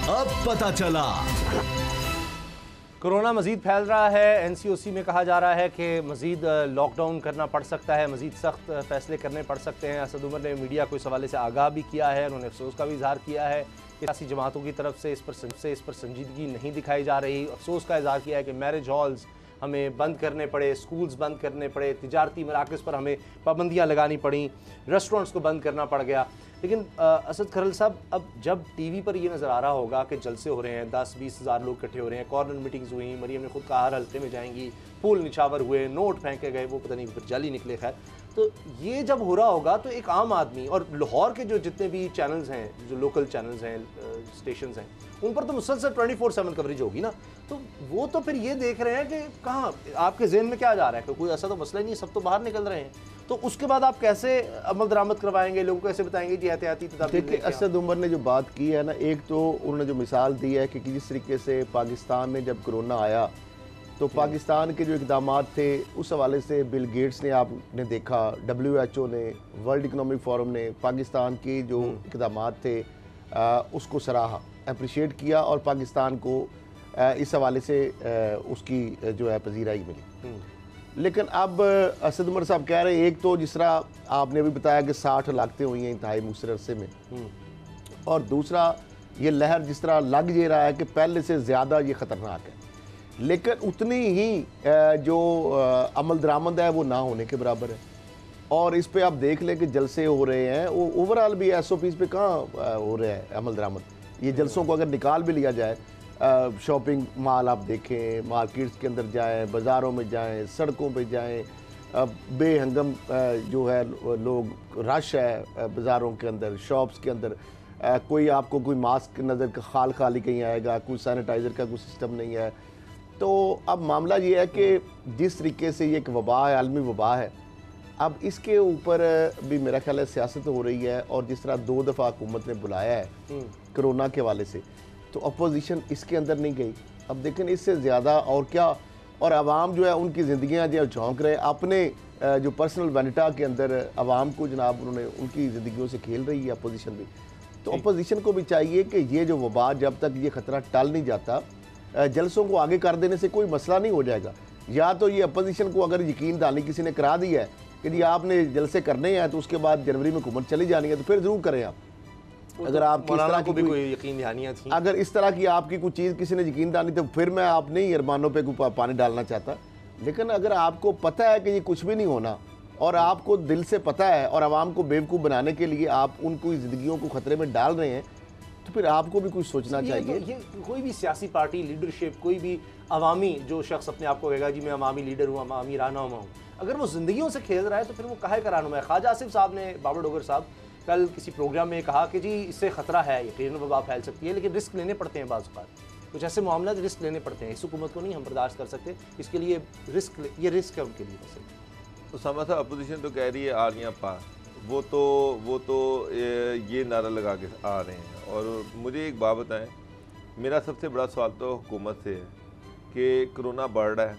अब पता चला। कोरोना मजीद फैल रहा है। एनसीओसी में कहा जा रहा है कि मजीद लॉकडाउन करना पड़ सकता है, मजीद सख्त फैसले करने पड़ सकते हैं। असद उमर ने मीडिया को इस हवाले से आगाह भी किया है, उन्होंने अफसोस का भी इजहार किया है कि सियासी जमातों की तरफ से इस पर संजीदगी नहीं दिखाई जा रही। अफसोस का इजहार किया है कि मैरिज हॉल्स हमें बंद करने पड़े, स्कूल्स बंद करने पड़े, तिजारती मराकज़ पर हमें पाबंदियाँ लगानी पड़ी, रेस्टोरेंट्स को बंद करना पड़ गया। लेकिन असद खरल साहब, अब जब टीवी पर ये नज़र आ रहा होगा कि जलसे हो रहे हैं, 10-20 हज़ार लोग इकट्ठे हो रहे हैं, कॉर्नर मीटिंग्स हुई, मरियम ने खुद कहा हर हल्के में जाएंगी, फूल निछावर हुए, नोट फेंके गए, वो पता नहीं फिर जाली निकले, खैर। तो ये जब हो रहा होगा तो एक आम आदमी, और लाहौर के जो जितने भी चैनल्स हैं, जो लोकल चैनल्स हैं, स्टेशंस हैं, उन पर तो मुसलसल 24/7 कवरेज होगी ना, तो वो तो फिर ये देख रहे हैं कि कहाँ आपके जहन में क्या जा रहा है कि कोई ऐसा तो मसला नहीं है, सब तो बाहर निकल रहे हैं। तो उसके बाद आप कैसे अमल दरामद करवाएंगे, लोगों को कैसे बताएंगे कि एहतियाती तदाबीर? देखिए, असद उमर ने जो बात की है ना, एक तो उन्होंने जो मिसाल दी है कि जिस तरीके से पाकिस्तान में जब कोरोना आया तो पाकिस्तान के जो इक़दामात थे उस हवाले से बिल गेट्स ने, आपने देखा, WHO ने, वर्ल्ड इकनॉमिक फोरम ने पाकिस्तान के जो इक़दामात थे उसको सराहा, अप्रिशिएट किया और पाकिस्तान को इस हवाले से उसकी जो है पजीराई मिली। लेकिन अब असद उमर साहब कह रहे हैं, एक तो जिस तरह आपने अभी बताया कि 60 हलाकतें हुई हैं इंतहाई मुख्तर अरसे में, और दूसरा ये लहर जिस तरह लग ये रहा है कि पहले से ज़्यादा ये ख़तरनाक है, लेकिन उतनी ही जो अमल दरामद है वो ना होने के बराबर है। और इस पे आप देख लें कि जलसे हो रहे हैं, वो ओवरऑल भी SOPs पे कहाँ हो रहा है अमल दरामद। ये जलसों को अगर निकाल भी लिया जाए, शॉपिंग मॉल आप देखें, मार्केट्स के अंदर जाएं, बाज़ारों में जाएं, सड़कों पे जाएं, बेहंगम जो है लोग, रश है बाज़ारों के अंदर, शॉप्स के अंदर, कोई आपको कोई मास्क नज़र खाल खाली कहीं आएगा, कोई सैनिटाइज़र का कोई सिस्टम नहीं है। तो अब मामला ये है कि जिस तरीके से ये एक वबा है, आलमी वबा है, अब इसके ऊपर भी मेरा ख्याल है सियासत हो रही है। और जिस तरह 2 दफ़ा हुकूमत ने बुलाया है कोरोना के हवाले से, तो अपोजिशन इसके अंदर नहीं गई। अब देखें इससे ज़्यादा और क्या, और आवाम जो है उनकी ज़िंदगियाँ जो झोंक रहे अपने जो पर्सनल वेनिटा के अंदर, आवाम को जनाब उन्होंने उनकी ज़िंदगियों से खेल रही है अपोजिशन भी। तो अपोजिशन को भी चाहिए कि ये जो वबा, जब तक ये ख़तरा टल नहीं जाता, जलसों को आगे कर देने से कोई मसला नहीं हो जाएगा। या तो ये अपोजिशन को अगर यकीन दानी किसी ने करा दिया है कि जी आपने जलसे करने हैं, तो उसके बाद जनवरी में हुकूमत चली जानी है, तो फिर ज़रूर करें आप। अगर आपकी इस तरह की कोई यकीन दहानियां थी, अगर इस तरह की आपकी कोई चीज़ किसी ने यकीन दानी, तो फिर मैं आप नहीं अरमानों पे पानी डालना चाहता। लेकिन अगर आपको पता है कि ये कुछ भी नहीं होना, और आपको दिल से पता है, और आवाम को बेवकूफ़ बनाने के लिए आप उनकी ज़िंदगियों को ख़तरे में डाल रहे हैं, तो फिर आपको भी कुछ सोचना चाहिए। ये कोई भी सियासी पार्टी लीडरशिप, कोई भी अवामी जो शख्स अपने आप को कहेगा जी मैं अवामी लीडर हूँ, अवामी रहनुमा हूँ, अगर वो जिंदगियों से खेल रहा है तो फिर वो काहे का रहनुमा है। ख्वाजा आसिफ साहब ने, बाबर डोगर साहब, कल किसी प्रोग्राम में कहा कि जी इससे खतरा है, यकीनन वबा फैल सकती है, लेकिन रिस्क लेने पड़ते हैं। बाज़ औक़ात कुछ ऐसे मामला रिस्क लेने पड़ते हैं। इस हुकूमत को नहीं हम बर्दाश्त कर सकते, इसके लिए ये रिस्क है उनके लिए। वैसे उसामा साहब, अपोजिशन तो कह रही है आर्मियाँ पार, वो तो ये नारा लगा के आ रहे हैं। और मुझे एक बात बताएं, मेरा सबसे बड़ा सवाल तो हुकूमत से है कि कोरोना बढ़ रहा है,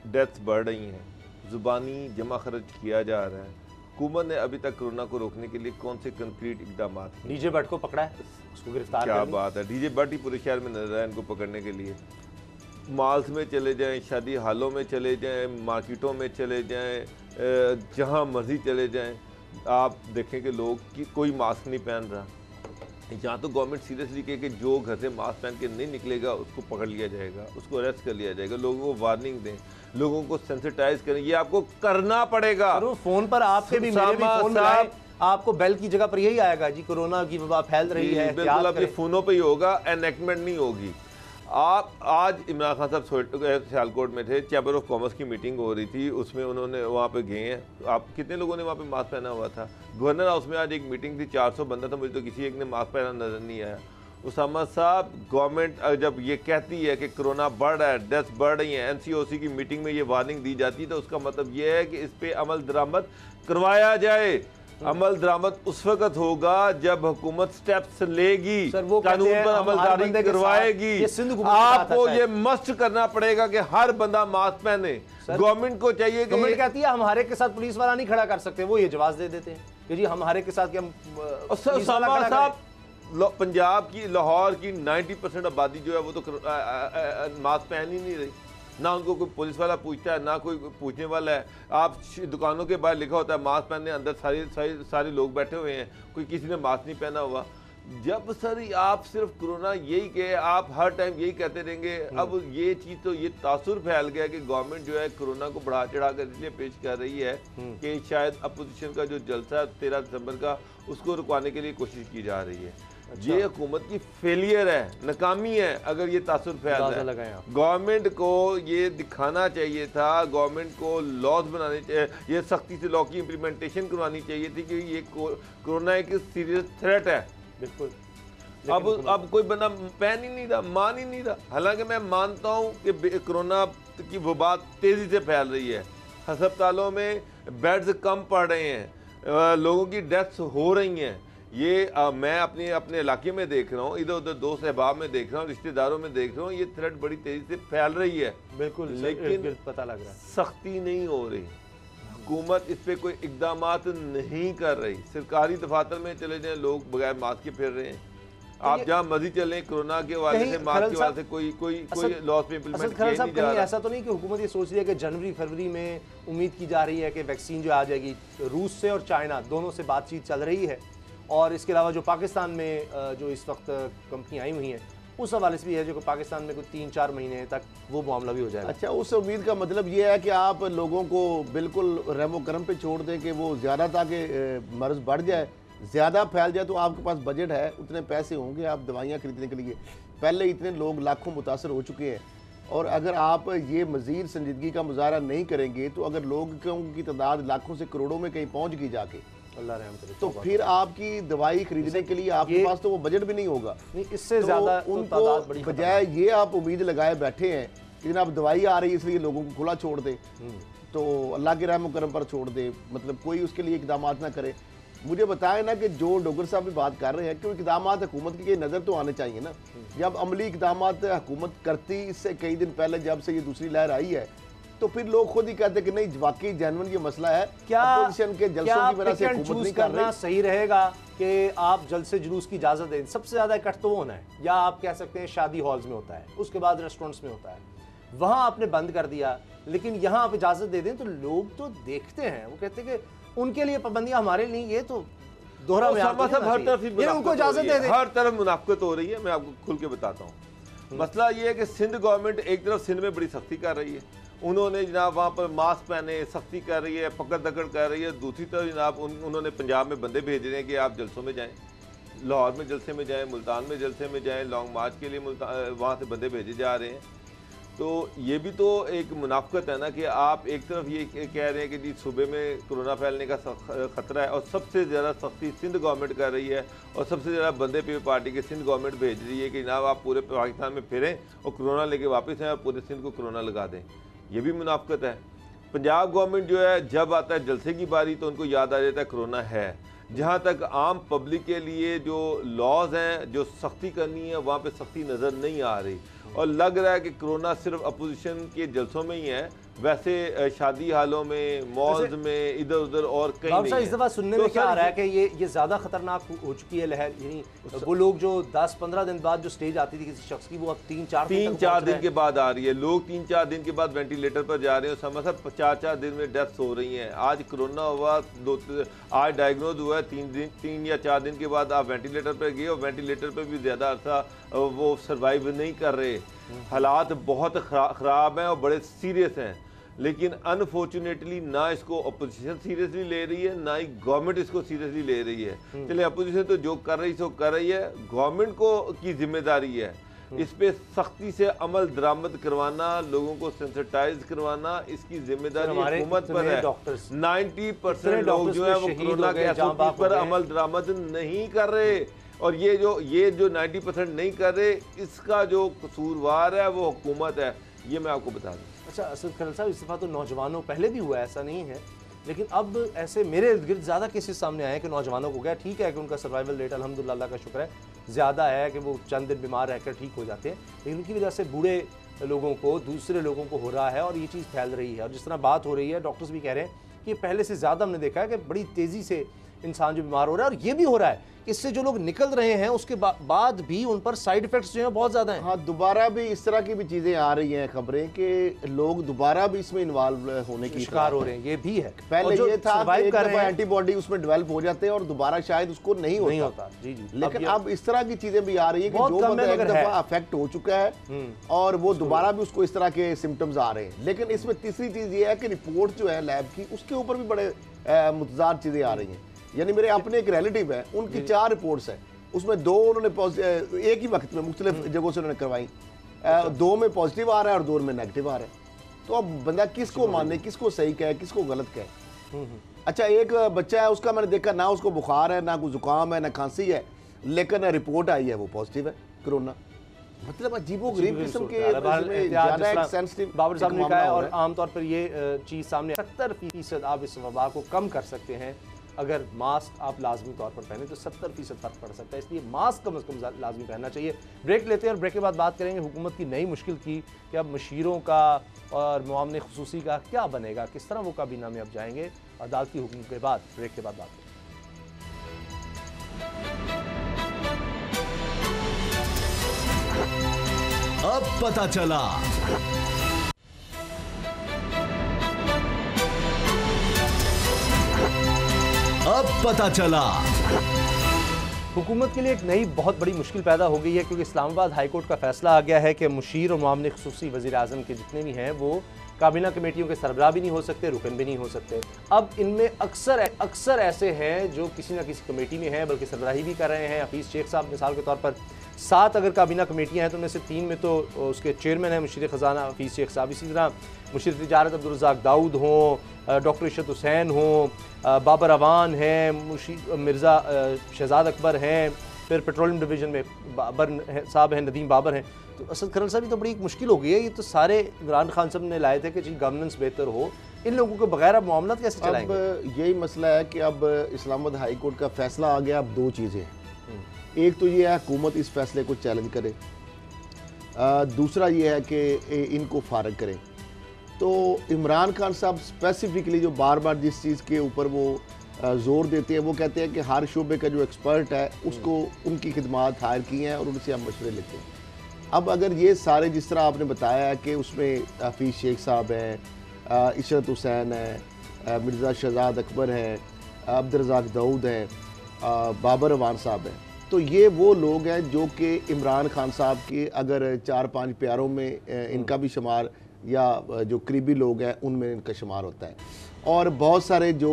डेथ्स बढ़ रही हैं, ज़ुबानी जमा खर्च किया जा रहा है, हुकूमत ने अभी तक कोरोना को रोकने के लिए कौन से कंक्रीट इकदाम किए? डीजे भट्ट को पकड़ा है, उसको गिरफ्तार क्या बात है, डीजे भट्ट ही पूरे शहर में नजर आए इनको पकड़ने के लिए। मॉल्स में चले जाएं, शादी हालों में चले जाएं, मार्केटों में चले जाएं, जहां मर्जी चले जाएं, आप देखें कि लोग की कोई मास्क नहीं पहन रहा। यहाँ तो गवर्नमेंट सीरियसली कहे कि जो घर से मास्क पहन के नहीं निकलेगा उसको पकड़ लिया जाएगा, उसको अरेस्ट कर लिया जाएगा। लोगों को वार्निंग दें, लोगों को सेंसिटाइज करें, ये आपको करना पड़ेगा। फोन पर आपके भी मेरे भी फोन में आए, आपको बेल की जगह पर यही आएगा जी कोरोना की वबा फैल रही है, बिल्कुल आपके फोनों पे ही होगा, एनेक्टमेंट नहीं होगी। आप आज इमरान खान साहब सियालकोट में थे, चैम्बर ऑफ कॉमर्स की मीटिंग हो रही थी, उसमें उन्होंने वहाँ पे गए हैं। आप कितने लोगों ने वहाँ पे मास्क पहना हुआ था? गवर्नर हाउस में आज एक मीटिंग थी, 400 बंदा था, मुझे तो किसी एक ने मास्क पहना नजर नहीं आया। उसामा साहब, गवर्नमेंट जब ये कहती है कि कोरोना बढ़ रहा है, डेथ्स बढ़ रही हैं, एनसीओसी की मीटिंग में ये वार्निंग दी जाती है, तो उसका मतलब ये है कि इस पर अमल दरामद करवाया जाए। अमल दरामद उस वक्त होगा जब हुकूमत स्टेप्स लेगी, कानून पर अमलदारी करवाएगी। आपको ये मस्ट करना पड़ेगा कि हर बंदा मास्क पहने। गवर्नमेंट को चाहिए कि गवर्नमेंट कहती है हमारे के साथ पुलिस वाला नहीं खड़ा कर सकते, वो ये जवाब दे देते हैं कि जी हमारे के साथ क्या साहब, पंजाब की, लाहौर की 90% आबादी जो है वो तो मास्क पहन ही नहीं रही। ना उनको कोई पुलिस वाला पूछता है, ना कोई पूछने वाला है। आप दुकानों के बाहर लिखा होता है मास्क पहनने, अंदर सारे लोग बैठे हुए हैं, कोई किसी ने मास्क नहीं पहना हुआ। जब सर आप सिर्फ कोरोना यही कहे, आप हर टाइम यही कहते रहेंगे। अब ये चीज़ तो ये तासुर फैल गया कि गवर्नमेंट जो है कोरोना को बढ़ा चढ़ा कर इसलिए पेश कर रही है कि शायद अपोजिशन का जो जलसा है 13 दिसंबर का, उसको रुकवाने के लिए कोशिश की जा रही है। अच्छा। ये हुकूमत की फेलियर है, नाकामी है अगर ये तासुर फैल रहा है। गवर्नमेंट को ये दिखाना चाहिए था, गवर्नमेंट को लॉज बनाने चाहिए, ये सख्ती से लॉ की इम्प्लीमेंटेशन करवानी चाहिए थी कि ये कोरोना एक सीरियस थ्रेट है। बिल्कुल। अब कोई बंदा पहन ही नहीं रहा, मान ही नहीं रहा। हालांकि मैं मानता हूँ कि कोरोना की वबा तेजी से फैल रही है, अस्पतालों में बेड्स कम पड़ रहे हैं, लोगों की डेथ्स हो रही हैं। ये मैं अपने इलाके में देख रहा हूँ, इधर उधर दोस्त अहबाब में देख रहा हूँ, रिश्तेदारों में देख रहा हूँ, ये थ्रेट बड़ी तेजी से फैल रही है। बिल्कुल, लेकिन पता लग रहा है सख्ती नहीं हो रही, हुकूमत इस पे कोई इकदामात नहीं कर रही। सरकारी दफातर में चले जाएं, लोग बगैर मास्क के फिर रहे हैं। आप जहाँ मर्जी चलें, कोरोना के वाले से, मास्क के वाले से कोई लॉस पे इम्प्लीमेंट किया नहीं जा रहा। ऐसा तो नहीं कि हुकूमत ये सोच रही है कि जनवरी फरवरी में उम्मीद की जा रही है कि वैक्सीन जो आ जाएगी। रूस से और चाइना दोनों से बातचीत चल रही है, और इसके अलावा जो पाकिस्तान में जो इस वक्त कंपनी आई हुई हैं उस हवाले से भी है जो कि पाकिस्तान में कुछ 3-4 महीने तक वो मामला भी हो जाएगा। अच्छा, उस उम्मीद का मतलब ये है कि आप लोगों को बिल्कुल रहमो करम पे छोड़ दें कि वो ज़्यादा ताकि मर्ज बढ़ जाए, ज़्यादा फैल जाए, तो आपके पास बजट है, उतने पैसे होंगे आप दवाइयाँ खरीदने के लिए। पहले इतने लोग लाखों मुतासर हो चुके हैं, और अगर आप ये मज़ीद संजीदगी का मुजाहरा नहीं करेंगे तो अगर लोगों की तादाद लाखों से करोड़ों में कहीं पहुँच गई जाके, अल्लाह रहम करे, तो फिर आपकी दवाई खरीदने के लिए आपके पास तो वो बजट भी नहीं होगा। नहीं, इससे ज़्यादा उनको बजाय ये आप उम्मीद लगाए बैठे हैं कि अब दवाई आ रही है इसलिए लोगों को खुला छोड़ दे, तो अल्लाह के रहम करम पर छोड़ दे, मतलब कोई उसके लिए इकदाम ना करे। मुझे बताएं ना कि जो डॉक्टर साहब भी बात कर रहे हैं कि इकदाम हुकूमत की नज़र तो आने चाहिए ना। जब अमली इकदाम हुकूमत करती, इससे कई दिन पहले जब से ये दूसरी लहर आई है, तो फिर लोग खुद ही कहते हैं कि नहीं वाकई जेन्युइन ये मसला है। क्या अपोजिशन के जलसों की वजह से हुकूमत नहीं कर रही? सही रहेगा कि आप जलसे जुलूस की इजाजत दें। सबसे ज्यादा इकट्ठ तो होना है, या आप कह सकते हैं शादी हॉल्स में होता है, उसके बाद रेस्टोरेंट्स में होता है, वहां आपने बंद कर दिया। लेकिन यहाँ आप इजाजत दे दें तो लोग तो देखते हैं, वो कहते हैं कि उनके लिए पाबंदियां, हमारे लिए ये तो दोहरा में हर तरफ उनको इजाजत दे दें। हर तरफ मुनाफिकत हो रही है। मैं आपको खुल के बताता हूँ। मसला ये है कि सिंध गवर्नमेंट एक तरफ सिंध में बड़ी सख्ती कर रही है, उन्होंने जनाब वहाँ पर मास्क पहने, सख्ती कर रही है, पकड़ दकड़ कर रही है। दूसरी तरफ जनाब उन्होंने पंजाब में बंदे भेज रहे हैं कि आप जलसों में जाएं। लाहौर में जलसे में जाएं, मुल्तान में जलसे में जाएं, लॉन्ग मार्च के लिए वहाँ से बंदे भेजे जा रहे हैं। तो ये भी तो एक मुनाफकत है ना कि आप एक तरफ ये कह रहे हैं कि जी सूबे में कोरोना फैलने का ख़तरा है और सबसे ज़्यादा सख्ती सिंध गवर्नमेंट कर रही है और सबसे ज़्यादा बंदे पे पार्टी के सिंध गवर्नमेंट भेज रही है कि जनाब आप पूरे पाकिस्तान में फिरें और कोरोना लेके वापस आएँ और पूरे सिंध को कोरोना लगा दें। ये भी मुनाफकत है। पंजाब गवर्नमेंट जो है जब आता है जलसे की बारी तो उनको याद आ जाता है कोरोना है। जहाँ तक आम पब्लिक के लिए जो लॉज हैं जो सख्ती करनी है वहाँ पे सख्ती नज़र नहीं आ रही और लग रहा है कि कोरोना सिर्फ अपोजिशन के जलसों में ही है, वैसे शादी हालों में, मॉल्स में, इधर उधर और कहीं नहीं है। इस दफा सुनने में क्या आ रहा है कि ये ज़्यादा खतरनाक हो चुकी है लहर, यानी वो लोग जो 10-15 दिन बाद जो स्टेज आती थी किसी शख्स की वो अब 3-4 दिन के बाद आ रही है। लोग 3-4 दिन के बाद वेंटिलेटर पर जा रहे हैं। समय सर 4-4 दिन में डेथ्स हो रही हैं। आज कोरोना हुआ, आज डायग्नोज हुआ है, 3 या 4 दिन के बाद आप वेंटिलेटर पर गए और वेंटिलेटर पर भी ज़्यादा अर्सा वो सर्वाइव नहीं कर रहे। हालात बहुत ख़राब हैं और बड़े सीरियस हैं, लेकिन अनफॉर्चुनेटली ना इसको अपोजिशन सीरियसली ले रही है ना ही गवर्नमेंट इसको सीरियसली ले रही है। चलिए अपोजिशन तो जो कर रही सो कर रही है, गवर्नमेंट को की जिम्मेदारी है इस पे सख्ती से अमल दरामद करवाना, लोगों को सेंसिटाइज करवाना, इसकी जिम्मेदारी हुकूमत पर है। 90% लोग जो है वो कोरोना के एसओपी पर अमल दरामद नहीं कर रहे और ये जो 90% नहीं कर रहे इसका जो कसूरवार है वो हुकूमत है। ये मैं आपको बता दूं। अच्छा असद खलल साहब, इस दफ़ा तो नौजवानों पहले भी हुआ, ऐसा नहीं है, लेकिन अब ऐसे मेरे इर्द गिर्द ज़्यादा केसेस सामने आए हैं कि नौजवानों को गया। ठीक है कि उनका सर्वाइवल रेट अल्हम्दुलिल्लाह का शुक्र है ज़्यादा है कि वो चंद दिन बीमार रहकर ठीक हो जाते हैं, लेकिन उनकी वजह से बूढ़े लोगों को, दूसरे लोगों को हो रहा है और ये चीज़ फैल रही है। और जिस तरह बात हो रही है, डॉक्टर्स भी कह रहे हैं कि पहले से ज़्यादा हमने देखा है कि बड़ी तेज़ी से इंसान जो बीमार हो रहा है, और ये भी हो रहा है इससे जो लोग निकल रहे हैं उसके बाद भी उन पर साइड इफेक्ट्स जो हैं बहुत ज़्यादा हैं। हाँ, दोबारा भी इस तरह की भी चीज़ें आ रही हैं खबरें कि लोग दोबारा भी इसमें इन्वॉल्व होने की शिकार हो रहे हैं। ये भी है, पहले ये था कि एक दफा एंटीबॉडी उसमें डेवलप हो जाते हैं और दोबारा शायद उसको नहीं होता। जी जी। लेकिन अब इस तरह की चीज़ें भी आ रही है कि जो बंदा एक दफा अफेक्ट हो चुका है और वो दोबारा भी उसको इस तरह के सिम्टम्स आ रहे हैं। लेकिन इसमें तीसरी चीज़ ये है कि रिपोर्ट जो है लैब की उसके ऊपर भी बड़े मुतज़ाद चीज़ें आ रही हैं। यानी मेरे अपने एक रिलेटिव है, उनकी 4 रिपोर्ट्स हैं, उसमें 2 उन्होंने एक ही वक्त में मुख्तलिफ जगहों से उन्होंने करवाई, 2 में पॉजिटिव आ रहा है और 2 में नेगेटिव आ रहा है। तो अब बंदा किसको माने, किसको सही कहे, किसको गलत कहे। अच्छा, एक बच्चा है उसका मैंने देखा ना उसको बुखार है, ना कोई जुकाम है, ना खांसी है, लेकिन रिपोर्ट आई है वो पॉजिटिव है कोरोना। मतलब अजीबोगरीब किस्म के बाबर साहब ने कहा है। और आमतौर पर ये चीज़ सामने 70% आप इस वबा को कम कर सकते हैं अगर मास्क आप लाजमी तौर पर पहने, तो 70% फ़र्क पड़ सकता है। इसलिए मास्क कम से कम लाजमी पहनना चाहिए। ब्रेक लेते हैं और ब्रेक के बाद बात करेंगे हुकूमत की नई मुश्किल की कि अब मशीरों का और मुआवने खुसूसी का क्या बनेगा, किस तरह वो काबीना में अब जाएंगे। अदालती हुक्म के बाद, ब्रेक के बाद बात करेंगे। अब पता चला। अब पता चला। हुकूमत के लिए एक नई बहुत बड़ी मुश्किल पैदा हो गई है, क्योंकि इस्लामाबाद हाई कोर्ट का फैसला आ गया है कि मुशीर और मुआवने खुसूसी वज़ीर आज़म के जितने भी हैं वो काबीना कमेटियों के सरबराह भी नहीं हो सकते, रुकन भी नहीं हो सकते। अब इनमें अक्सर ऐसे हैं जो किसी ना किसी कमेटी में हैं, बल्कि सरबराही भी कर रहे हैं। हफीज़ शेख साहब मिसाल के तौर पर 7 अगर काबीना कमेटियाँ हैं तो उनमें से 3 में तो उसके चेयरमैन हैं मुशीर ख़जाना हफीज़ शेख साहब। इसी तरह मुशीर तिजारत अब्दुल रज़ाक दाऊद हों, डॉक्टर इशरत हुसैन हों, बाबर अवान हैं, मिर्ज़ा शहजाद अकबर हैं, फिर पेट्रोलियम डिवीज़न में बाबर साहब हैं, नदीम बाबर हैं। तो असद खलल साहब, ये तो बड़ी मुश्किल हो गई है। ये तो सारे इमरान खान साहब ने लाए थे कि जी गवर्नेंस बेहतर हो, इन लोगों के बगैर अब मामला कैसे चलाएंगे? अब यही मसला है कि अब इस्लामाबाद हाई कोर्ट का फैसला आ गया। अब 2 चीज़ें हैं। एक तो ये है हुकूमत इस फैसले को चैलेंज करे, दूसरा ये है कि इनको फारग करे। तो इमरान खान साहब स्पेसिफिकली जो बार बार जिस चीज़ के ऊपर वो ज़ोर देते हैं, वो कहते हैं कि हर शोबे का जो एक्सपर्ट है उसको उनकी खिदमात हायर की हैं और उनसे हम मशवरे लेते हैं। अब अगर ये सारे जिस तरह आपने बताया है कि उसमें हफीज़ शेख साहब हैं, इशरत हुसैन है, मिर्ज़ा शहजाद अकबर हैं, अब्दुल रज़ाक दाऊद हैं, बाबर अवान साहब हैं, तो ये वो लोग हैं जो कि इमरान खान साहब के अगर 4-5 प्यारों में इनका भी शुमार या जो करीबी लोग हैं उनमें इनका शुमार होता है। और बहुत सारे जो